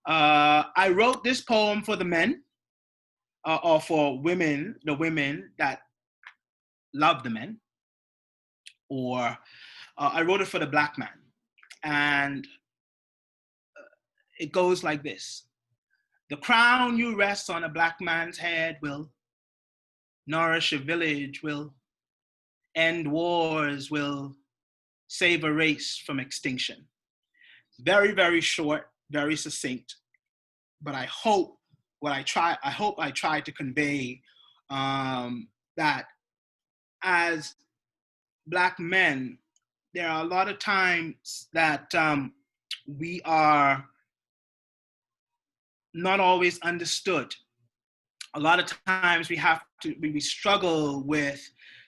I wrote this poem for the men, or for women, the women that love the men, or I wrote it for the Black man. And it goes like this. The crown you rest on a Black man's head will nourish a village, will end wars, will save a race from extinction. Very, very short, very succinct, but I hope I try to convey that as Black men, there are a lot of times that we are not always understood. A lot of times we struggle with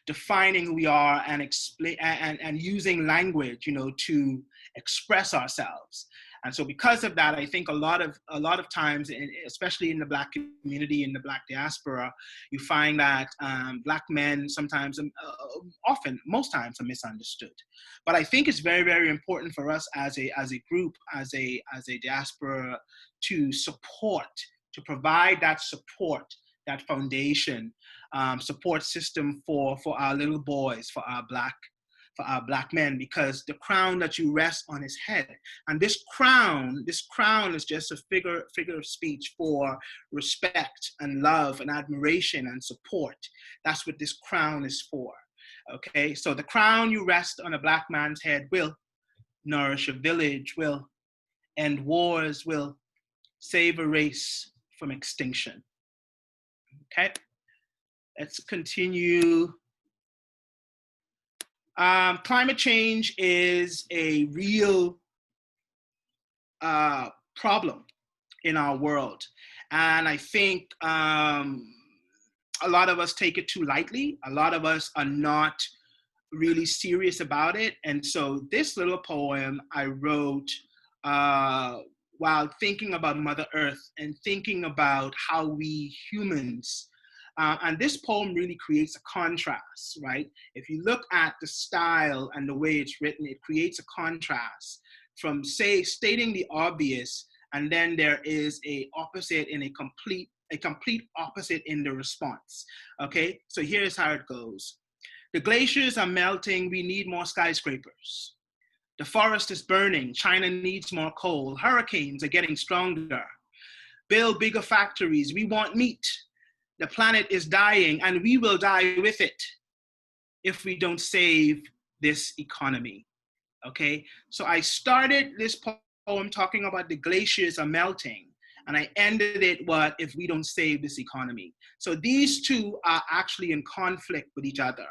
defining who we are and explain and using language, to express ourselves. And so because of that, I think a lot of times, especially in the Black community, in the Black diaspora, you find that Black men sometimes, often, most times, are misunderstood. But I think it's very, very important for us as a group, as a diaspora, to provide that support, that foundation, support system for our little boys, for our Black men, because the crown that you rest on his head, and this crown is just a figure of speech for respect and love and admiration and support. That's what this crown is for. Okay, so the crown you rest on a Black man's head will nourish a village, will end wars, will save a race from extinction. Okay, let's continue. Climate change is a real problem in our world. And I think a lot of us take it too lightly. A lot of us are not really serious about it. And so this little poem I wrote uh, while thinking about Mother Earth and thinking about how we humans, and this poem really creates a contrast, right? If you look at the style and the way it's written, it creates a contrast from, say, stating the obvious, and then there is a opposite in a complete opposite in the response. Okay, so here's how it goes. The glaciers are melting, we need more skyscrapers. The forest is burning, China needs more coal. Hurricanes are getting stronger. Build bigger factories, we want meat. The planet is dying and we will die with it if we don't save this economy. Okay, so I started this poem talking about the glaciers are melting, and I ended it, what if we don't save this economy? So these two are actually in conflict with each other,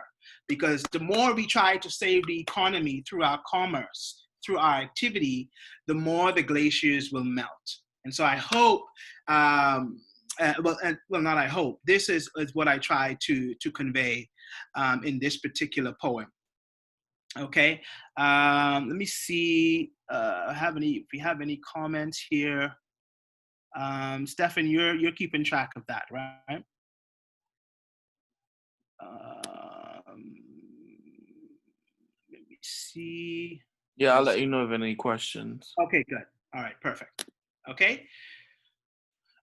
because the more we try to save the economy through our commerce, through our activity, the more the glaciers will melt. And so I hope, not I hope, this is what I try to convey in this particular poem. Okay, let me see. If we have any comments here. Stefan, you're keeping track of that, right? Let me see. Yeah, I'll let you know if any questions. Okay, good. All right, perfect. Okay.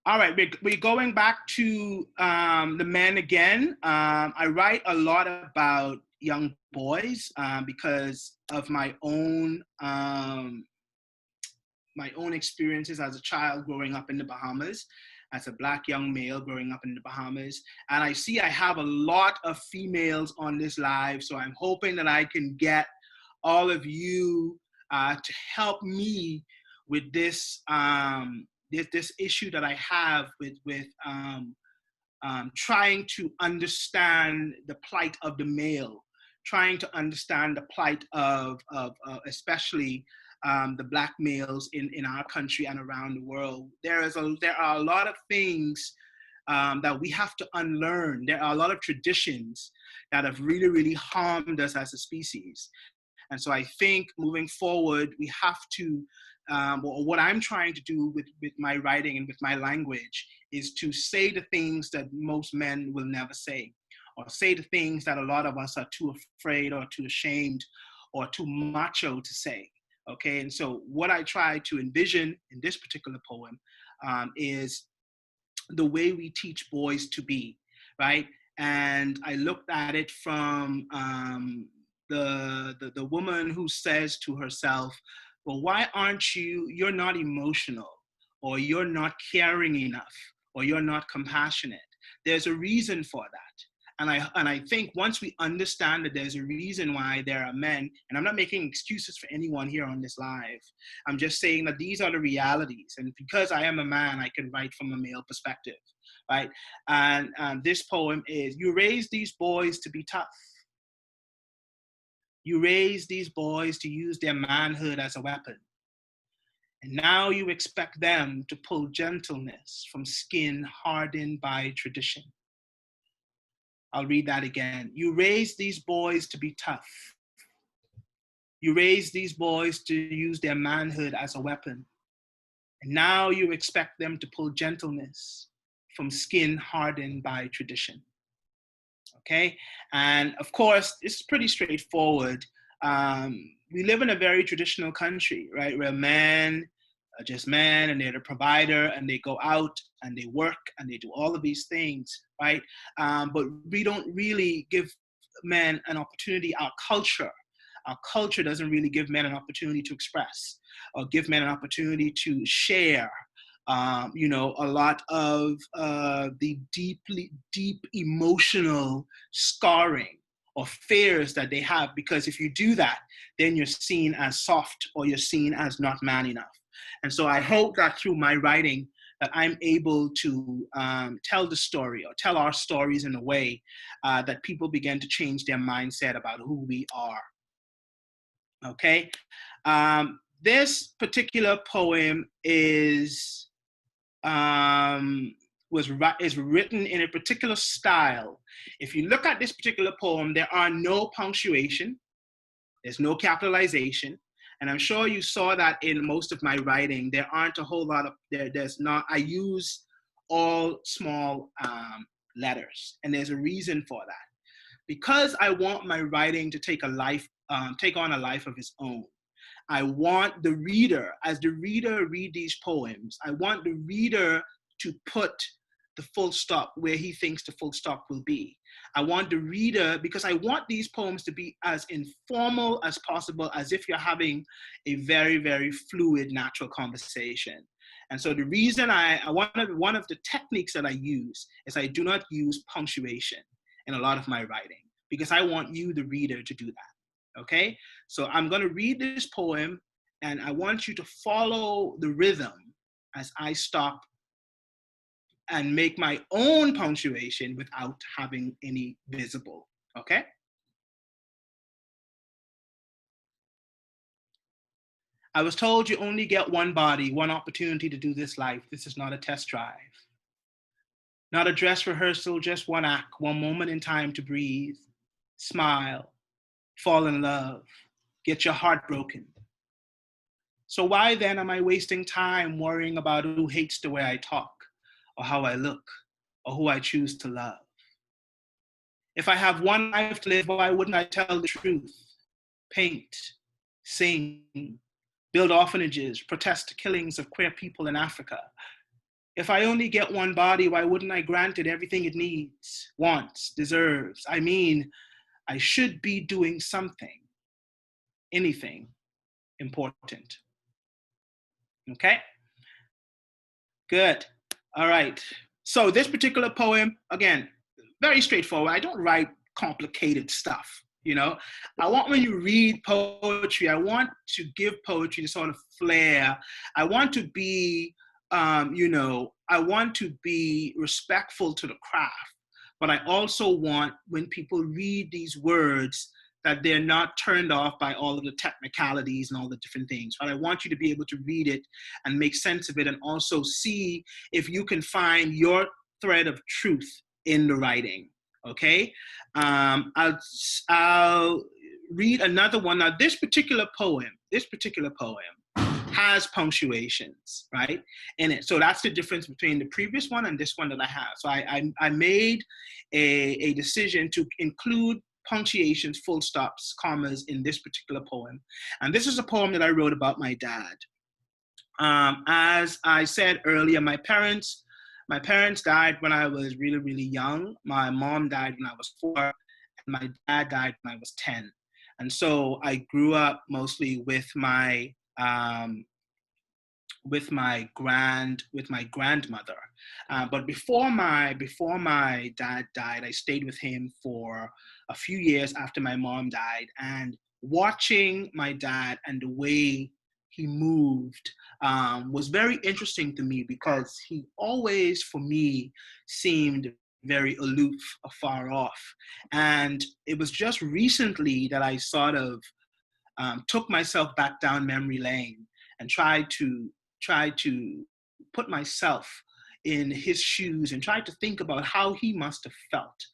All right, we're going back to the men again. I write a lot about young boys because of my own experiences as a child growing up in the Bahamas, as a Black young male growing up in the Bahamas. And I see I have a lot of females on this live, so I'm hoping that I can get all of you to help me with this this issue that I have with trying to understand the plight of the male, trying to understand the plight of especially the Black males in our country and around the world. There are a lot of things that we have to unlearn. There are a lot of traditions that have really, really harmed us as a species. And so I think moving forward, we have to, or what I'm trying to do with my writing and with my language is to say the things that most men will never say, or say the things that a lot of us are too afraid or too ashamed or too macho to say. Okay, and so what I try to envision in this particular poem is the way we teach boys to be, right? And I looked at it from the woman who says to herself, well, why aren't you're not emotional, or you're not caring enough, or you're not compassionate? There's a reason for that. And I think once we understand that there's a reason why there are men, and I'm not making excuses for anyone here on this live, I'm just saying that these are the realities. And because I am a man, I can write from a male perspective, right? And this poem is, you raise these boys to be tough. You raise these boys to use their manhood as a weapon. And now you expect them to pull gentleness from skin hardened by tradition. I'll read that again. You raise these boys to be tough. You raise these boys to use their manhood as a weapon. And now you expect them to pull gentleness from skin hardened by tradition. Okay? And of course, it's pretty straightforward. We live in a very traditional country, right? Where men are just men and they're the provider and they go out and they work and they do all of these things, right? But we don't really give men an opportunity. Our culture doesn't really give men an opportunity to express or give men an opportunity to share. A lot of the deep emotional scarring or fears that they have, because if you do that, then you're seen as soft or you're seen as not man enough. And so I hope that through my writing that I'm able to tell the story or tell our stories in a way that people begin to change their mindset about who we are. Okay? This particular poem is is written in a particular style. If you look at this particular poem, there are no punctuation, there's no capitalization, and I'm sure you saw that in most of my writing. There aren't a whole lot of there's not. I use all small letters, and there's a reason for that. Because I want my writing to take on a life of its own. I want the reader, as the reader read these poems, I want the reader to put the full stop where he thinks the full stop will be. I want the reader, because I want these poems to be as informal as possible, as if you're having a very, very fluid, natural conversation. And so the reason one of the techniques that I use is I do not use punctuation in a lot of my writing, because I want you, the reader, to do that. Okay? So I'm going to read this poem, and I want you to follow the rhythm as I stop and make my own punctuation without having any visible. Okay? I was told you only get one body, one opportunity to do this life. This is not a test drive. Not a dress rehearsal, just one act, one moment in time to breathe, smile, fall in love, get your heart broken. So why then am I wasting time worrying about who hates the way I talk, or how I look, or who I choose to love? If I have one life to live, why wouldn't I tell the truth? Paint, sing, build orphanages, protest the killings of queer people in Africa. If I only get one body, why wouldn't I grant it everything it needs, wants, deserves? I mean, I should be doing something, anything important. Okay? Good. All right. So this particular poem, again, very straightforward. I don't write complicated stuff. You know, I want, when you read poetry, I want to give poetry the sort of flair. I want to be, I want to be respectful to the craft, but I also want, when people read these words, that they're not turned off by all of the technicalities and all the different things. But I want you to be able to read it and make sense of it, and also see if you can find your thread of truth in the writing. Okay, I'll read another one. Now, this particular poem has punctuations, right, in it. So that's the difference between the previous one and this one that I have. So I made a decision to include punctuations, full stops, commas in this particular poem. And this is a poem that I wrote about my dad. As I said earlier, my parents died when I was really, really young. My mom died when I was 4, and my dad died when I was 10. And so I grew up mostly with my grandmother. But before my dad died, I stayed with him for a few years after my mom died, and watching my dad and the way he moved was very interesting to me, because he always, for me, seemed very aloof, afar off. And it was just recently that I sort of took myself back down memory lane and tried to put myself in his shoes and tried to think about how he must have felt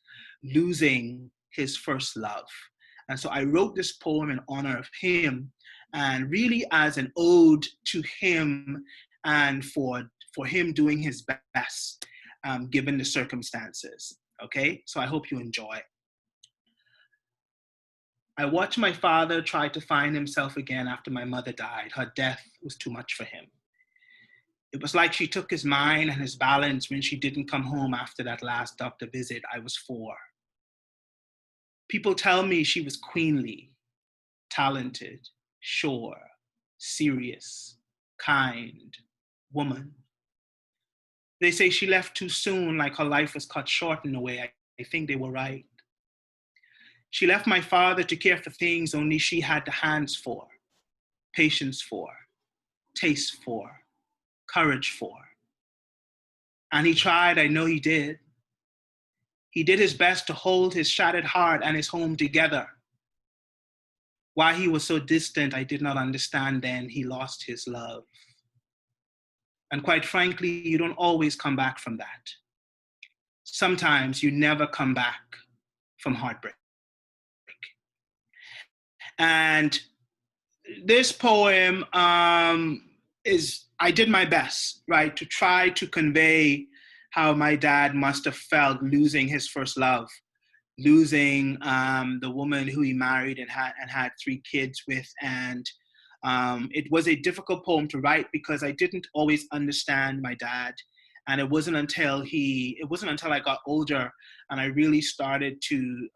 losing his first love. And so I wrote this poem in honor of him, and really as an ode to him, and for him doing his best given the circumstances. Okay, so I hope you enjoy. I watched my father try to find himself again after my mother died. Her death was too much for him. It was like she took his mind and his balance when she didn't come home after that last doctor visit. I was 4. People tell me she was queenly, talented, sure, serious, kind, woman. They say she left too soon, like her life was cut short in a way. I think they were right. She left my father to care for things only she had the hands for, patience for, taste for, courage for. And he tried, I know he did. He did his best to hold his shattered heart and his home together. Why he was so distant, I did not understand then. He lost his love. And quite frankly, you don't always come back from that. Sometimes you never come back from heartbreak. And this poem I did my best, right, to try to convey how my dad must have felt losing his first love, losing the woman who he married and had 3 kids with. And it was a difficult poem to write because I didn't always understand my dad. And it wasn't until I got older and I really started to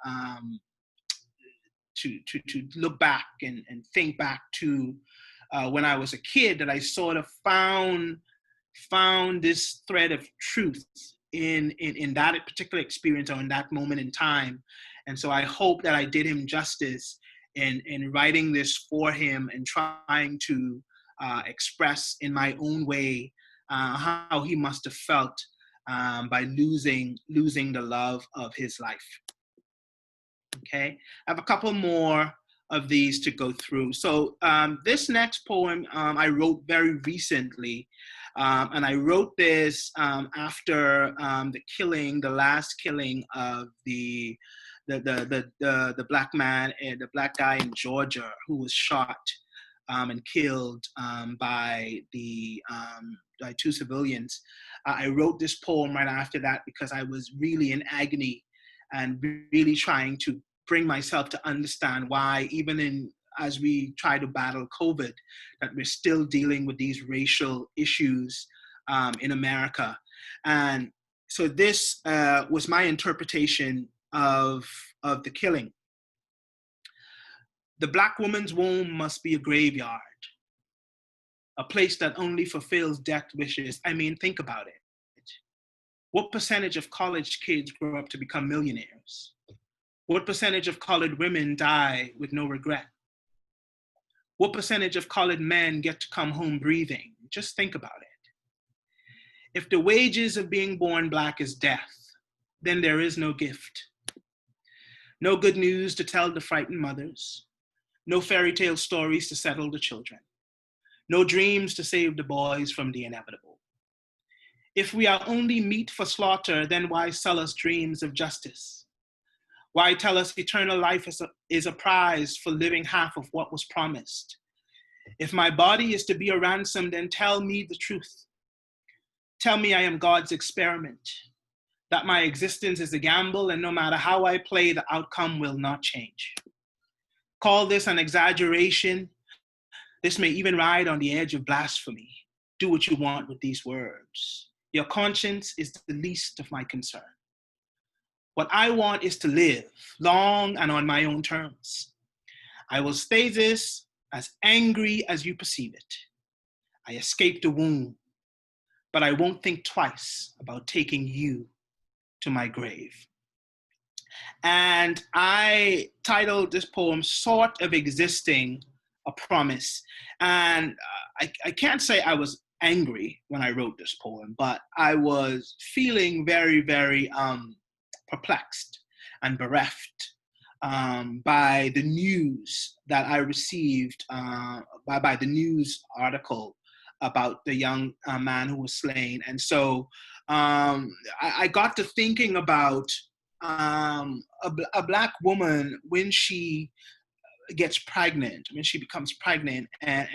look back and think back to when I was a kid that I sort of found this thread of truth in that particular experience or in that moment in time. And so I hope that I did him justice in writing this for him and trying to express in my own way how he must have felt by losing the love of his life. Okay, I have a couple more of these to go through. So this next poem I wrote very recently, and I wrote this after the last killing of the black man, the black guy in Georgia who was shot and killed by 2 civilians. I wrote this poem right after that because I was really in agony and really trying to bring myself to understand why, even as we try to battle COVID, that we're still dealing with these racial issues in America. And so this was my interpretation of the killing. The black woman's womb must be a graveyard, a place that only fulfills death wishes. I mean, think about it. What percentage of college kids grow up to become millionaires? What percentage of colored women die with no regret? What percentage of colored men get to come home breathing? Just think about it. If the wages of being born black is death, then there is no gift. No good news to tell the frightened mothers. No fairy tale stories to settle the children. No dreams to save the boys from the inevitable. If we are only meat for slaughter, then why sell us dreams of justice? Why tell us eternal life is a prize for living half of what was promised? If my body is to be a ransom, then tell me the truth. Tell me I am God's experiment, that my existence is a gamble and no matter how I play, the outcome will not change. Call this an exaggeration. This may even ride on the edge of blasphemy. Do what you want with these words. Your conscience is the least of my concern. What I want is to live long and on my own terms. I will stay this as angry as you perceive it. I escaped the womb, but I won't think twice about taking you to my grave. And I titled this poem Sort of Existing a Promise. And I can't say I was angry when I wrote this poem, but I was feeling very, very perplexed and bereft by the news that I received, by the news article about the young man who was slain. And so I got to thinking about a black woman when she gets pregnant, when she becomes pregnant, and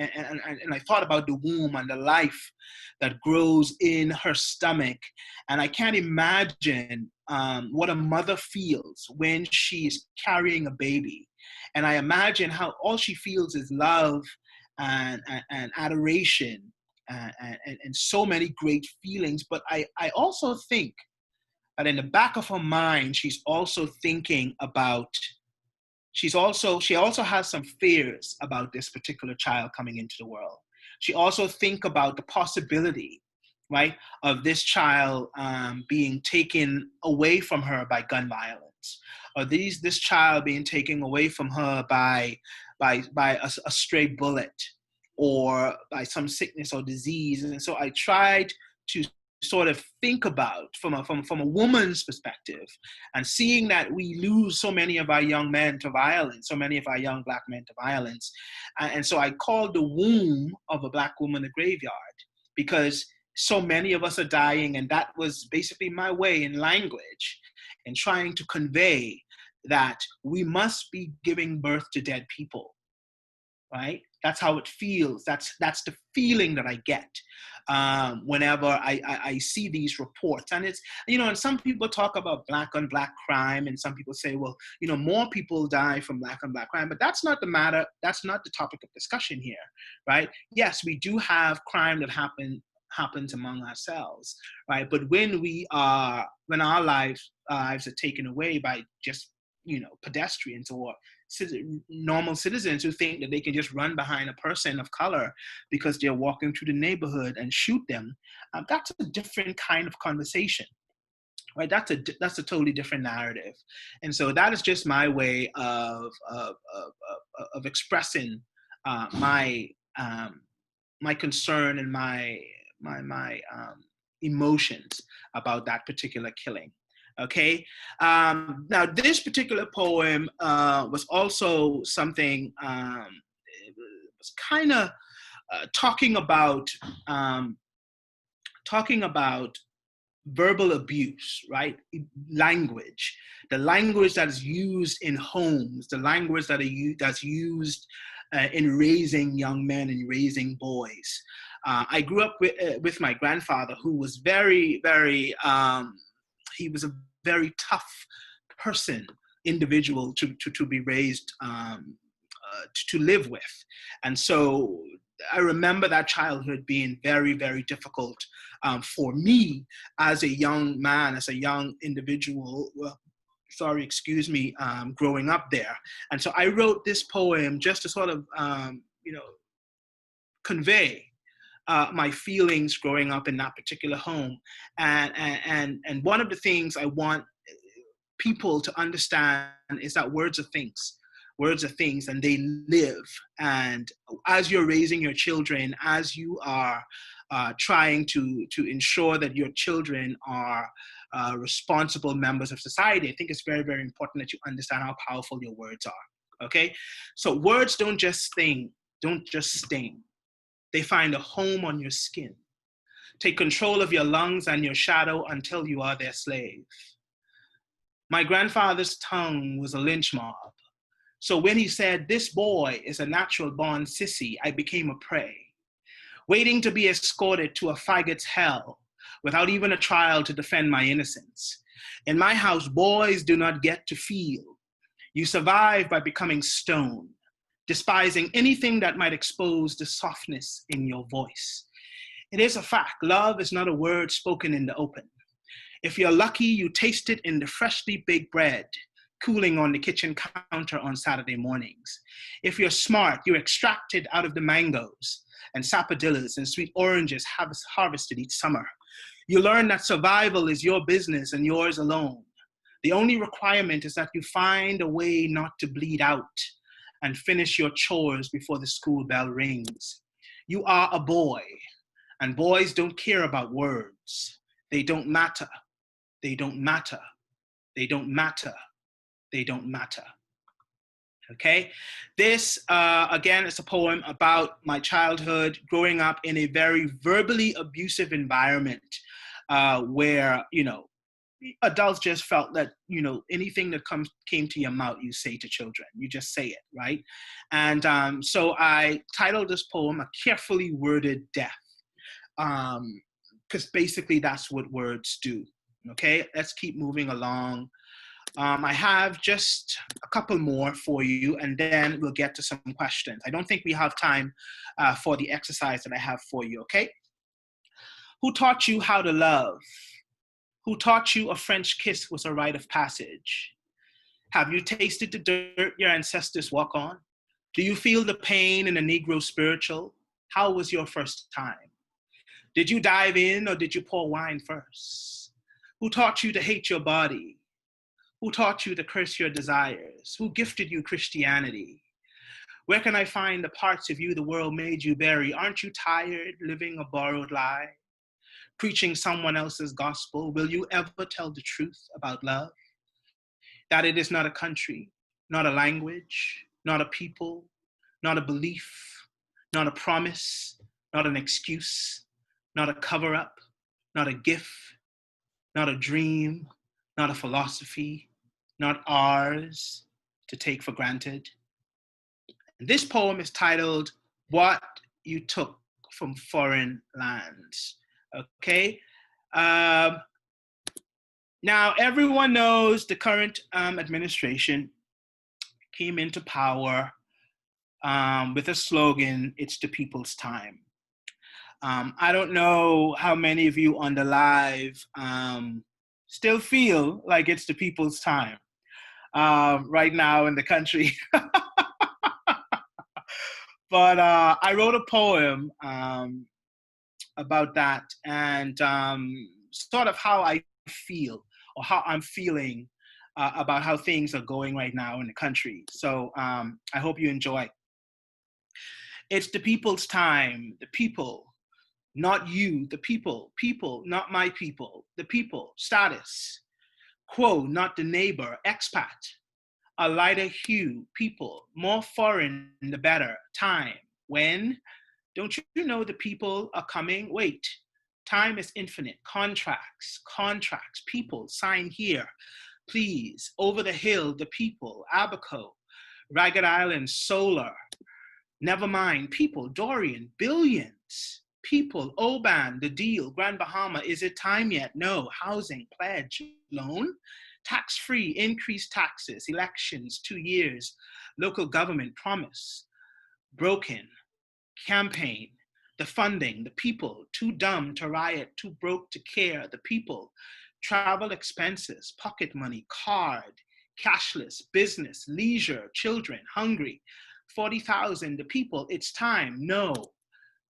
I thought about the womb and the life that grows in her stomach. And I can't imagine what a mother feels when she's carrying a baby. And I imagine how all she feels is love and adoration and so many great feelings. But I also think that in the back of her mind, she's also thinking about she also has some fears about this particular child coming into the world. She also think about the possibility, right, of this child being taken away from her by gun violence, or this child being taken away from her by a stray bullet, or by some sickness or disease. And so I tried to sort of think about from a woman's perspective, and seeing that we lose so many of our young men to violence, so many of our young black men to violence. And so I called the womb of a black woman a graveyard, because so many of us are dying, and that was basically my way in language and trying to convey that we must be giving birth to dead people, right? That's how it feels. That's the feeling that I get whenever I see these reports. And it's, and some people talk about black on black crime, and some people say, well, more people die from black on black crime, but that's not the matter. That's not the topic of discussion here, right? Yes, we do have crime that happens among ourselves, right? But when our lives are taken away by just pedestrians or normal citizens who think that they can just run behind a person of color because they're walking through the neighborhood and shoot them, that's a different kind of conversation, right? That's a totally different narrative. And so that is just my way of expressing my my concern and my emotions about that particular killing. Okay. Now, this particular poem was also something. It was kind of talking about verbal abuse, right? Language, the language that is used in homes, the language that's used in raising young men and raising boys. I grew up with my grandfather, who was very, very, he was a very tough person, individual to be raised, to live with. And so I remember that childhood being very, very difficult for me as a young man, as a young individual. Growing up there. And so I wrote this poem just to sort of, convey my feelings growing up in that particular home. And one of the things I want people to understand is that words are things. Words are things, and they live. And as you're raising your children, as you are trying to ensure that your children are responsible members of society, I think it's very, very important that you understand how powerful your words are. Okay, so words don't just sting. They find a home on your skin. Take control of your lungs and your shadow until you are their slave. My grandfather's tongue was a lynch mob. So when he said, "This boy is a natural born sissy," I became a prey, waiting to be escorted to a faggot's hell without even a trial to defend my innocence. In my house, boys do not get to feel. You survive by becoming stone, despising anything that might expose the softness in your voice. It is a fact, love is not a word spoken in the open. If you're lucky, you taste it in the freshly baked bread, cooling on the kitchen counter on Saturday mornings. If you're smart, you extract it out of the mangoes and sapodillas and sweet oranges harvested each summer. You learn that survival is your business and yours alone. The only requirement is that you find a way not to bleed out and finish your chores before the school bell rings. You are a boy, and boys don't care about words. They don't matter. They don't matter. They don't matter. They don't matter. Okay, this again is a poem about my childhood, growing up in a very verbally abusive environment, where adults just felt that anything that came to your mouth, you say to children. You just say it, right? And so I titled this poem "A Carefully Worded Death," because basically that's what words do. Okay, let's keep moving along. I have just a couple more for you, and then we'll get to some questions. I don't think we have time for the exercise that I have for you, okay? Who taught you how to love? Who taught you a French kiss was a rite of passage? Have you tasted the dirt your ancestors walk on? Do you feel the pain in a Negro spiritual? How was your first time? Did you dive in or did you pour wine first? Who taught you to hate your body? Who taught you to curse your desires? Who gifted you Christianity? Where can I find the parts of you the world made you bury? Aren't you tired living a borrowed lie? Preaching someone else's gospel? Will you ever tell the truth about love? That it is not a country, not a language, not a people, not a belief, not a promise, not an excuse, not a cover up, not a gift, not a dream, not a philosophy, not ours to take for granted. And this poem is titled What You Took from Foreign Lands. Okay? Um, Now, everyone knows the current administration came into power with a slogan, it's the people's time. I don't know how many of you on the live still feel like it's the people's time right now in the country. But I wrote a poem about that and sort of how I feel or how I'm feeling about how things are going right now in the country. So I hope you enjoy. It's the people's time, the people, not you, the people, not my people, the people, status, quo, not the neighbor, expat, a lighter hue, people, more foreign, the better, time, when, don't you know the people are coming? Wait, time is infinite, contracts, people, sign here, please, over the hill, the people, Abaco, Ragged Island, solar, never mind, people, Dorian, billions, people, Oban, the deal, Grand Bahama, is it time yet? No, housing, pledge, loan, tax-free, increased taxes, elections, 2 years, local government promise, broken, campaign, the funding, the people, too dumb to riot, too broke to care, the people, travel expenses, pocket money, card, cashless, business, leisure, children, hungry, 40,000, the people, it's time, no,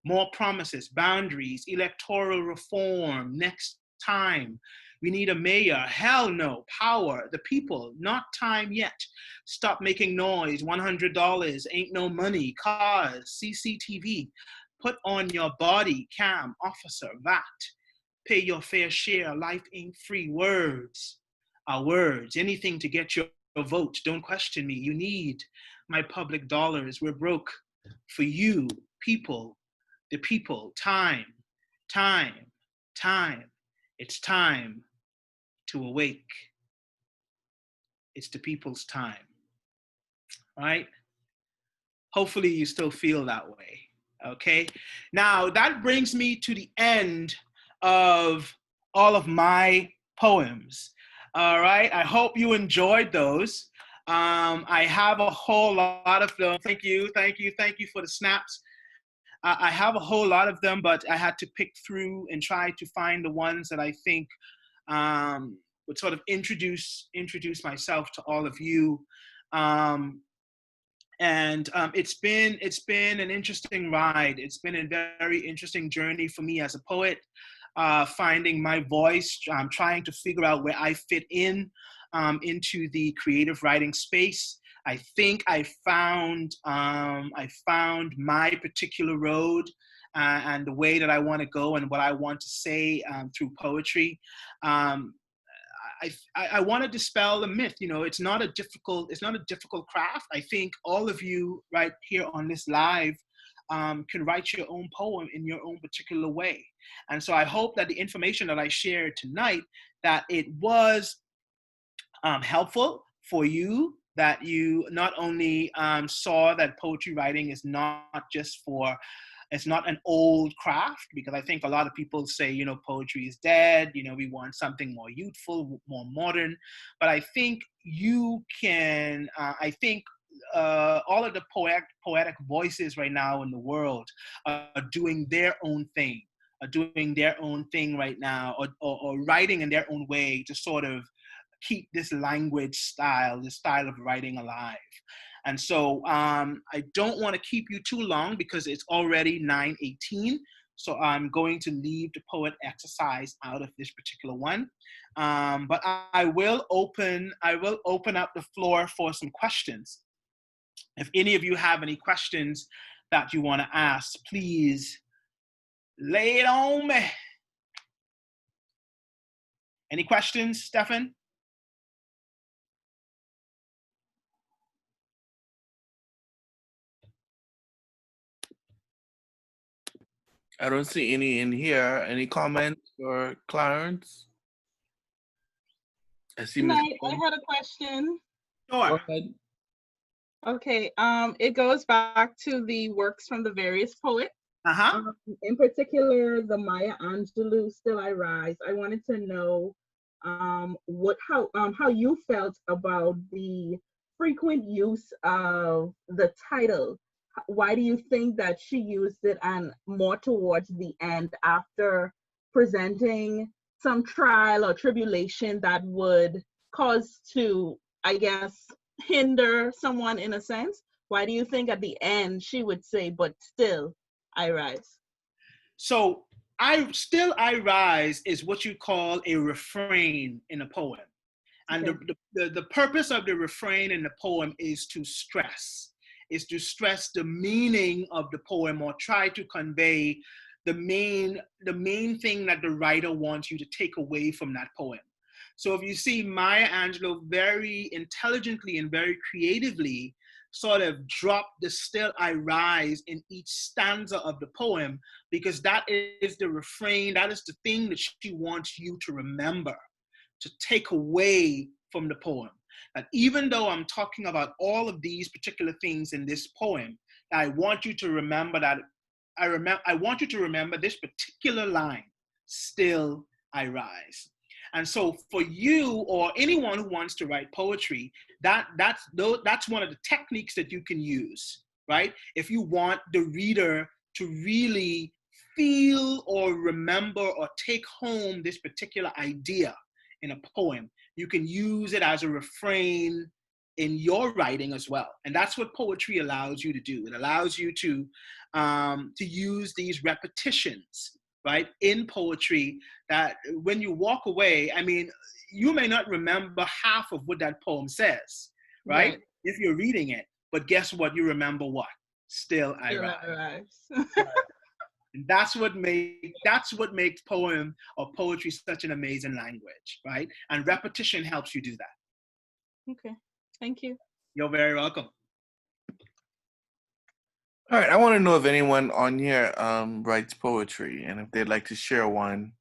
more promises, boundaries, electoral reform, next time. We need a mayor, hell no, power, the people, not time yet. Stop making noise, $100, ain't no money, cars, CCTV. Put on your body cam, officer, VAT. Pay your fair share, life ain't free, words are words, anything to get your vote, don't question me, you need my public dollars, we're broke for you, people, the people, time, time, time. It's time to awake. It's the people's time, right? Hopefully you still feel that way, okay? Now, that brings me to the end of all of my poems, all right? I hope you enjoyed those. I have a whole lot of them. Thank you for the snaps. I have a whole lot of them, but I had to pick through and try to find the ones that I think would sort of introduce myself to all of you. And it's been an interesting ride. It's been a very interesting journey for me as a poet, finding my voice, trying to figure out where I fit in into the creative writing space. I think I found my particular road and the way that I want to go and what I want to say through poetry. I want to dispel the myth. You know, it's not a difficult craft. I think all of you right here on this live can write your own poem in your own particular way. And so I hope that the information that I shared tonight, that it was helpful for you, that you not only saw that poetry writing is not just for, it's not an old craft, because I think a lot of people say, you know, poetry is dead, you know, we want something more youthful, more modern. But I think you can, all of the poetic voices right now in the world are doing their own thing, right now, or writing in their own way to sort of keep this language style, this style of writing alive. And so I don't want to keep you too long because it's already 9:18. So I'm going to leave the poet exercise out of this particular one. But I will open up the floor for some questions. If any of you have any questions that you want to ask, please lay it on me. Any questions, Stefan? I don't see any in here. Any comments for Clarence? I see Good Miss. night. I had a question. Sure. Go ahead. Okay, it goes back to the works from the various poets. Uh-huh. In particular, the Maya Angelou "Still I Rise." I wanted to know how you felt about the frequent use of the title. Why do you think that she used it, and more towards the end after presenting some trial or tribulation that would cause to, I guess, hinder someone in a sense? Why do you think at the end she would say, "But still I rise"? So I rise is what you call a refrain in a poem. And Okay. the purpose of the refrain in the poem is to stress the meaning of the poem, or try to convey the main thing that the writer wants you to take away from that poem. So if you see, Maya Angelou very intelligently and very creatively sort of drop the "still I rise" in each stanza of the poem, because that is the refrain, that is the thing that she wants you to remember, to take away from the poem. That even though I'm talking about all of these particular things in this poem, I want you to remember that I want you to remember this particular line: "Still I rise." And so for you or anyone who wants to write poetry, that's one of the techniques that you can use, right? If you want the reader to really feel or remember or take home this particular idea in a poem, you can use it as a refrain in your writing as well. And that's what poetry allows you to do. It allows you to use these repetitions, right, in poetry, that when you walk away, I mean, you may not remember half of what that poem says, right, Right. if you're reading it. But guess what? You remember what? "Still I Still rise." I rise. And that's what makes poem or poetry such an amazing language, right? And repetition helps you do that. Okay. Thank you. You're very welcome. All right. I want to know if anyone on here writes poetry and if they'd like to share one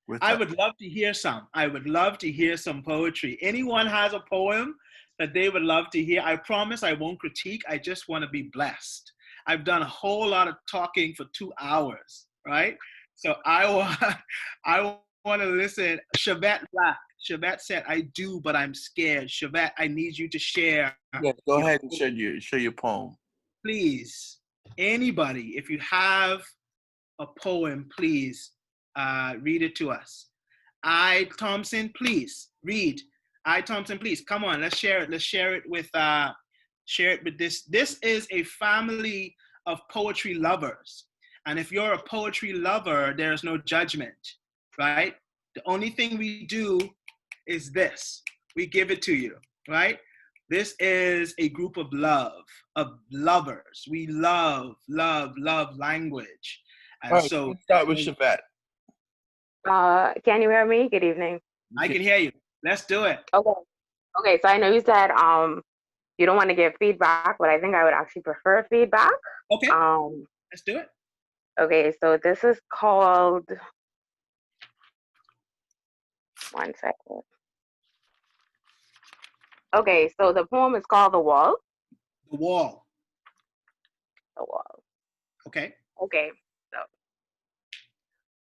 with I us. would love to hear some. I would love to hear some poetry. Anyone has a poem that they would love to hear? I promise I won't critique. I just want to be blessed. I've done a whole lot of talking for 2 hours, right? So I want to listen. Shavette Black. Shavette said, "I do, but I'm scared." Shavette, I need you to share Yes. Go your, ahead and share your poem. please. Anybody, if you have a poem, please read it to us. I Thompson, please read. I Thompson, please come on. Let's share it. Let's share it with this. This is a family of poetry lovers, and if you're a poetry lover, there's no judgment, right? The only thing we do is this: we give it to you, right? This is a group of lovers. We love language, All and right. so Let's start with Shavette. Can you hear me? Good evening. I can hear you. Let's do it. Okay. Okay, so I know you said you don't want to give feedback, but I think I would actually prefer feedback. Okay, Um let's do it. okay, so this is called, one second. Okay, so the poem is called The Wall. The wall. The Wall. Okay. Okay, so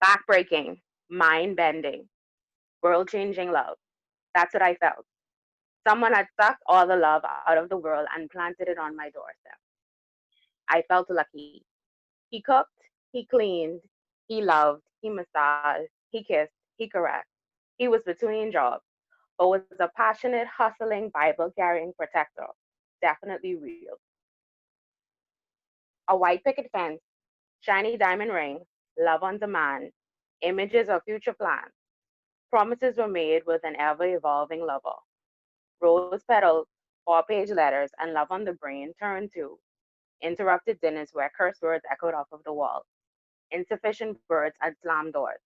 backbreaking, mind bending, world changing love. That's what I felt. Someone had sucked all the love out of the world and planted it on my doorstep. I felt lucky. He cooked, he cleaned, he loved, he massaged, he kissed, he caressed. He was between jobs, but was a passionate, hustling, Bible carrying protector. Definitely real. A white picket fence, shiny diamond ring, love on demand, images of future plans. Promises were made with an ever evolving lover. Rose petals, 4-page letters, and love on the brain turned to interrupted dinners where curse words echoed off of the wall. Insufficient words had slammed doors.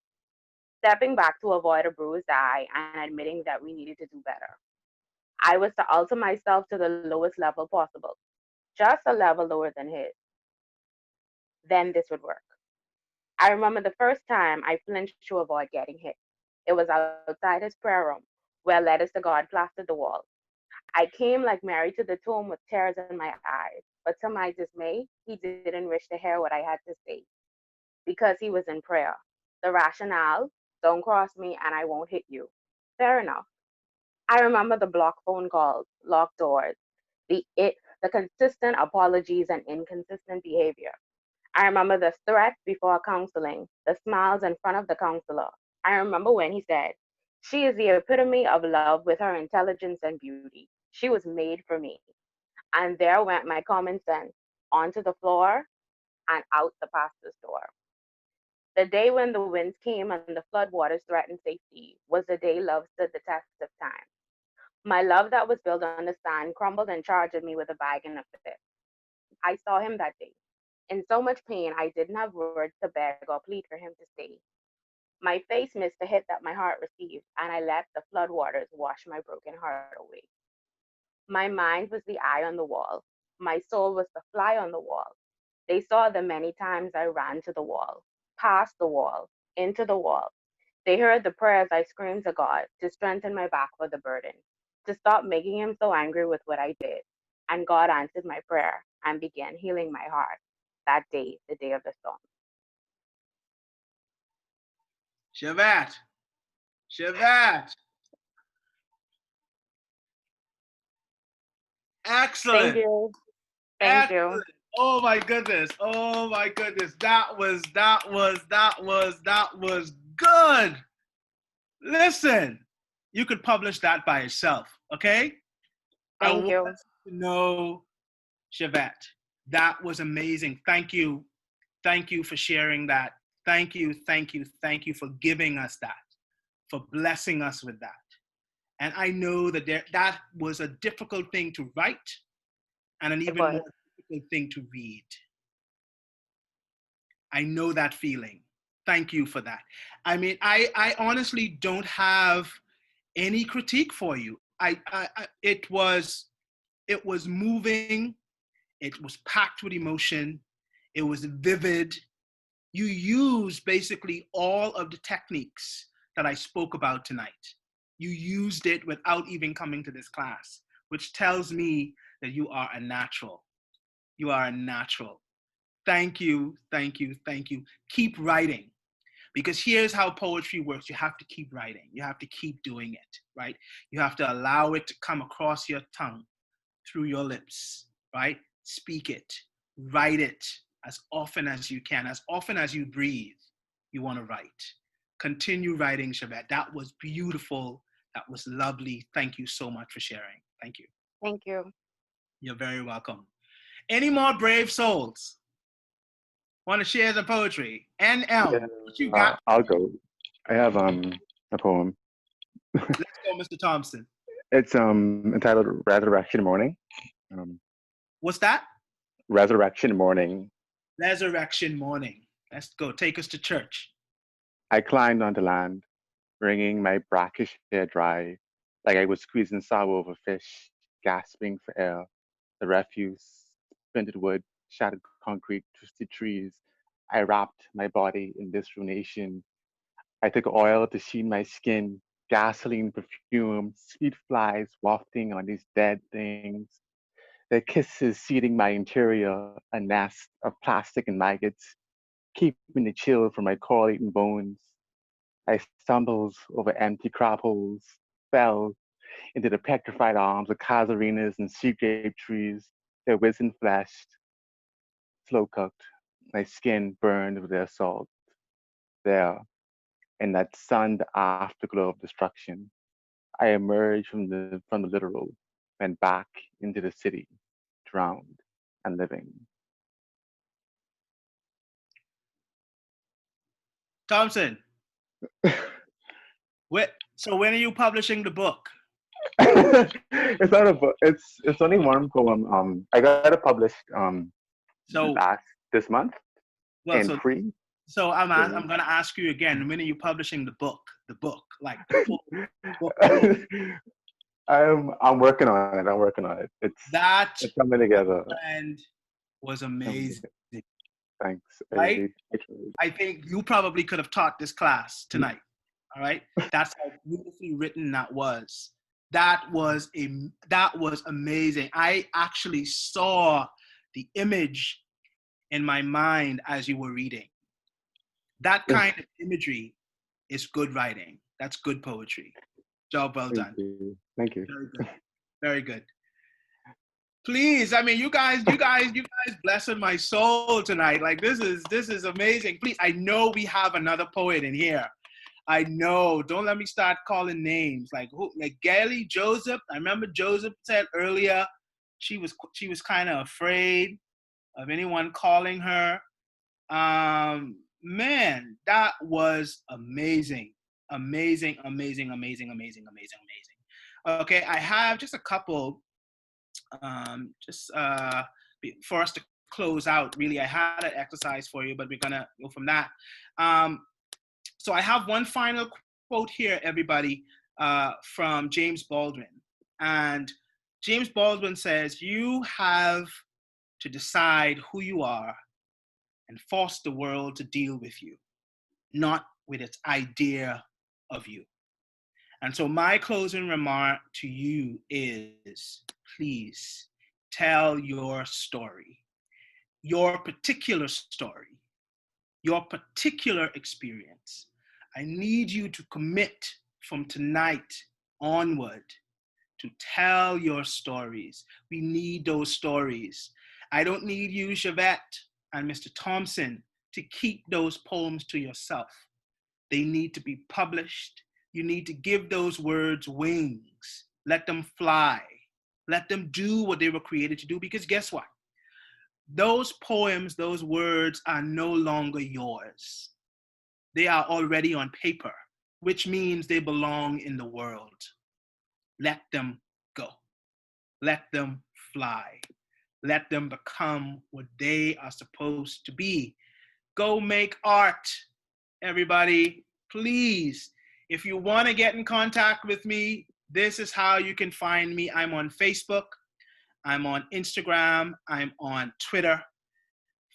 Stepping back to avoid a bruised eye and admitting that we needed to do better. I was to alter myself to the lowest level possible, just a level lower than his. Then this would work. I remember the first time I flinched to avoid getting hit. It was outside his prayer room, where letters to God plastered the wall. I came like Mary to the tomb with tears in my eyes, but to my dismay, he didn't wish to hear what I had to say because he was in prayer. The rationale, don't cross me and I won't hit you. Fair enough. I remember the block phone calls, locked doors, the consistent apologies and inconsistent behavior. I remember the threats before counseling, the smiles in front of the counselor. I remember when he said, "She is the epitome of love with her intelligence and beauty. She was made for me." And there went my common sense onto the floor and out the pastor's door. The day when the winds came and the floodwaters threatened safety was the day love stood the test of time. My love that was built on the sand crumbled and charged me with a bag in a fit. I saw him that day. In so much pain, I didn't have words to beg or plead for him to stay. My face missed the hit that my heart received, and I let the floodwaters wash my broken heart away. My mind was the eye on the wall. My soul was the fly on the wall. They saw the many times I ran to the wall, past the wall, into the wall. They heard the prayers I screamed to God to strengthen my back for the burden, to stop making him so angry with what I did. And God answered my prayer and began healing my heart that day, the day of the storm. Shabbat. Shabbat. Thank Excellent. you. Thank you. Excellent. Oh my goodness. Oh my goodness. That was good. Listen, you could publish that by itself, okay? I Thank want you. to know, Shavette. That was amazing. Thank you. Thank you for sharing that. Thank you, thank you, thank you for giving us that, for blessing us with that. And I know that that was a difficult thing to write and an It even was. more difficult thing to read. I know that feeling. Thank you for that. I mean, I honestly don't have any critique for you. It was moving. It was packed with emotion. It was vivid. You used basically all of the techniques that I spoke about tonight. You used it without even coming to this class, which tells me that you are a natural. You are a natural. Thank you, thank you, thank you. Keep writing, because here's how poetry works. You have to keep writing. You have to keep doing it, right? You have to allow it to come across your tongue, through your lips, right? Speak it, write it as often as you can, as often as you breathe, you want to write. Continue writing, Shabbat. That was beautiful. That was lovely. Thank you so much for sharing. Thank you. Thank you. You're very welcome. Any more brave souls want to share the poetry? Yeah, NM, what you got? I'll go. I have a poem. Let's go, Mr. Thompson. It's entitled Resurrection Morning. Um, What's that? Resurrection Morning. Resurrection morning. Let's go. Take us to church. I climbed onto land, wringing my brackish hair dry, like I was squeezing sour over fish, gasping for air. The refuse, splintered wood, shattered concrete, twisted trees. I wrapped my body in this ruination. I took oil to sheen my skin, gasoline, perfume, sweet flies wafting on these dead things. Their kisses seeding my interior, a nest of plastic and maggots, keeping the chill from my coral-eaten bones. I stumbled over empty crab holes, fell into the petrified arms of casuarinas and sea grape trees, their wizened flesh, slow cooked, my skin burned with their salt. There, in that sunned afterglow of destruction, I emerged from the literal, went back into the city, drowned and living. Thompson, so when are you publishing the book? It's not a book. It's only one poem. I got it published So, this month well, in so free. so I'm So going to ask you again. When are you publishing the book? The book, like the full book. Full. I'm working on it. I'm working on it. That, It's coming together. friend, was It's coming amazing. together. Thanks. right? I tried. I think you probably could have taught this class tonight. All right, that's how beautifully written that was. That was amazing. I actually saw the image in my mind as you were reading. That kind of imagery is good writing. That's good poetry. Job well Thank done. you. Thank you. Very good. Very good. Please, I mean, you guys blessing my soul tonight. Like this is amazing. Please, I know we have another poet in here. I know. Don't let me start calling names. Like who? Like Gailey Joseph. I remember Joseph said earlier she was kind of afraid of anyone calling her. Man, that was amazing, amazing, amazing, amazing, amazing, amazing, amazing. Okay, I have just a couple. Just for us to close out. Really, I had an exercise for you, but we're gonna go from that. Um, so I have one final quote here, everybody, from James Baldwin. And James Baldwin says, "You have to decide who you are and force the world to deal with you, not with its idea of you." And so my closing remark to you is, please tell your story, your particular story, your particular experience. I need you to commit from tonight onward to tell your stories. We need those stories. I don't need you, Javette and Mr. Thompson, to keep those poems to yourself. They need to be published. You need to give those words wings. Let them fly. Let them do what they were created to do, because guess what? Those poems, those words are no longer yours. They are already on paper, which means they belong in the world. Let them go. Let them fly. Let them become what they are supposed to be. Go make art, everybody. Please, if you want to get in contact with me, this is how you can find me. I'm on Facebook. I'm on Instagram. I'm on Twitter.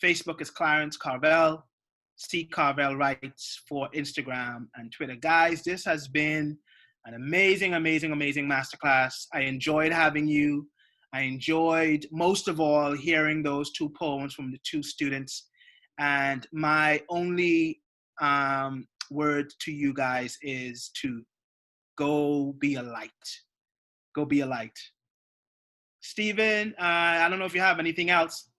Facebook is Clarence Carvel. C. Carvel Writes for Instagram and Twitter. Guys, this has been an amazing, amazing, amazing masterclass. I enjoyed having you. I enjoyed, most of all, hearing those two poems from the two students. And my only word to you guys is to go be a light. Go be a light. Stephen, I don't know if you have anything else.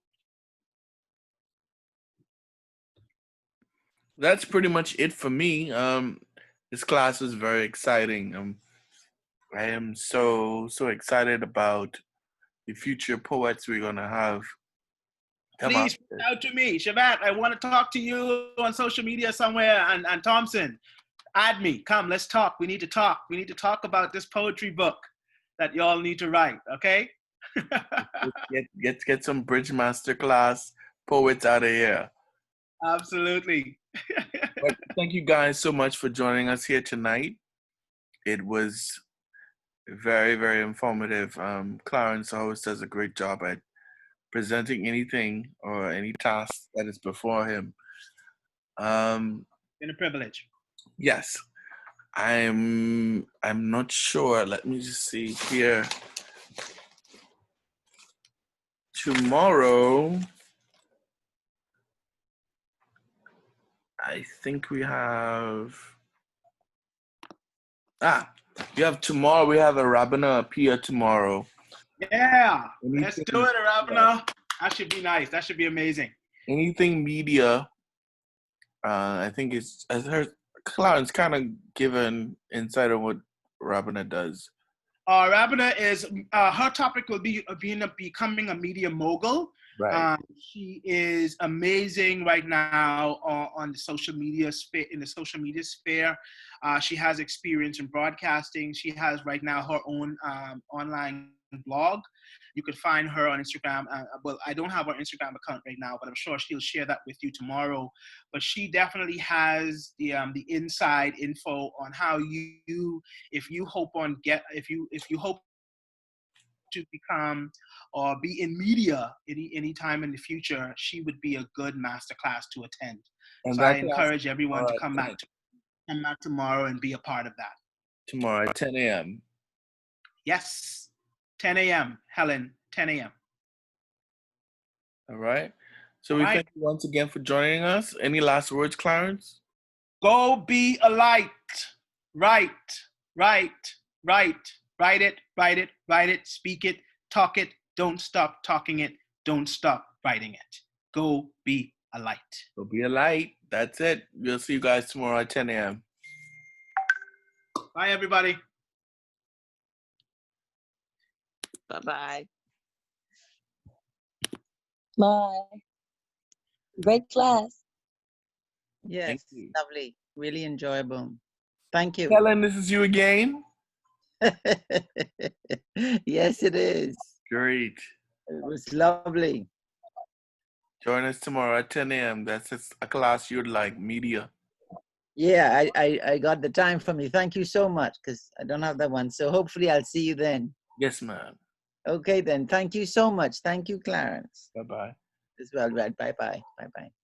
That's pretty much it for me. This class was very exciting. I am so excited about the future poets we're gonna have come out. Please reach out to me. Shabbat, I want to talk to you on social media somewhere. And Thompson, add me. Come, let's talk. We need to talk. We need to talk about this poetry book that y'all need to write, okay? Get some bridge masterclass poets out of here. Absolutely. But thank you guys so much for joining us here tonight. It was very, very informative. Clarence always does a great job at presenting anything or any task that is before him. Been a privilege. Yes, I'm not sure. Let me just see here. Tomorrow, I think we have. Tomorrow we have a Rabina appear tomorrow. Yeah, let's do it, Ravana. That should be nice. That should be amazing. Anything media, I think it's, as her Clarence kind of given insight on what Rabina does. Rabina is, her topic will be becoming a media mogul. Right. She is amazing right now on the social media sphere. In the social media sphere, she has experience in broadcasting. She has right now her own online blog. You could find her on Instagram. Well, I don't have her Instagram account right now, but I'm sure she'll share that with you tomorrow. But she definitely has the inside info on how you if you hope to become or be in media any time in the future, she would be a good masterclass to attend. And So I that class encourage everyone to tomorrow come at 10, back tomorrow and be a part of that. tomorrow at 10 a.m. Yes, 10 a.m. Helen, 10 a.m. All right. So All we right. thank you once again for joining us. Any last words, Clarence? Go be a light. Write, write, write, write it, write it, write it, speak it, talk it. Don't stop talking it. Don't stop writing it. Go be a light. Go be a light. That's it. We'll see you guys tomorrow at 10 a.m. Bye, everybody. Bye-bye. Bye. Great class. Yes, you. lovely. Really enjoyable. Thank you. Helen, this is you again. Yes, it is. Great. It was lovely. Join us tomorrow at 10 a.m. That's a class you'd like, media. Yeah, I got the time for me. Thank you so much, because I don't have that one. So hopefully I'll see you then. Yes, ma'am. Okay, then. Thank you so much. Thank you, Clarence. Bye-bye. As well. Right. Bye-bye. Bye-bye.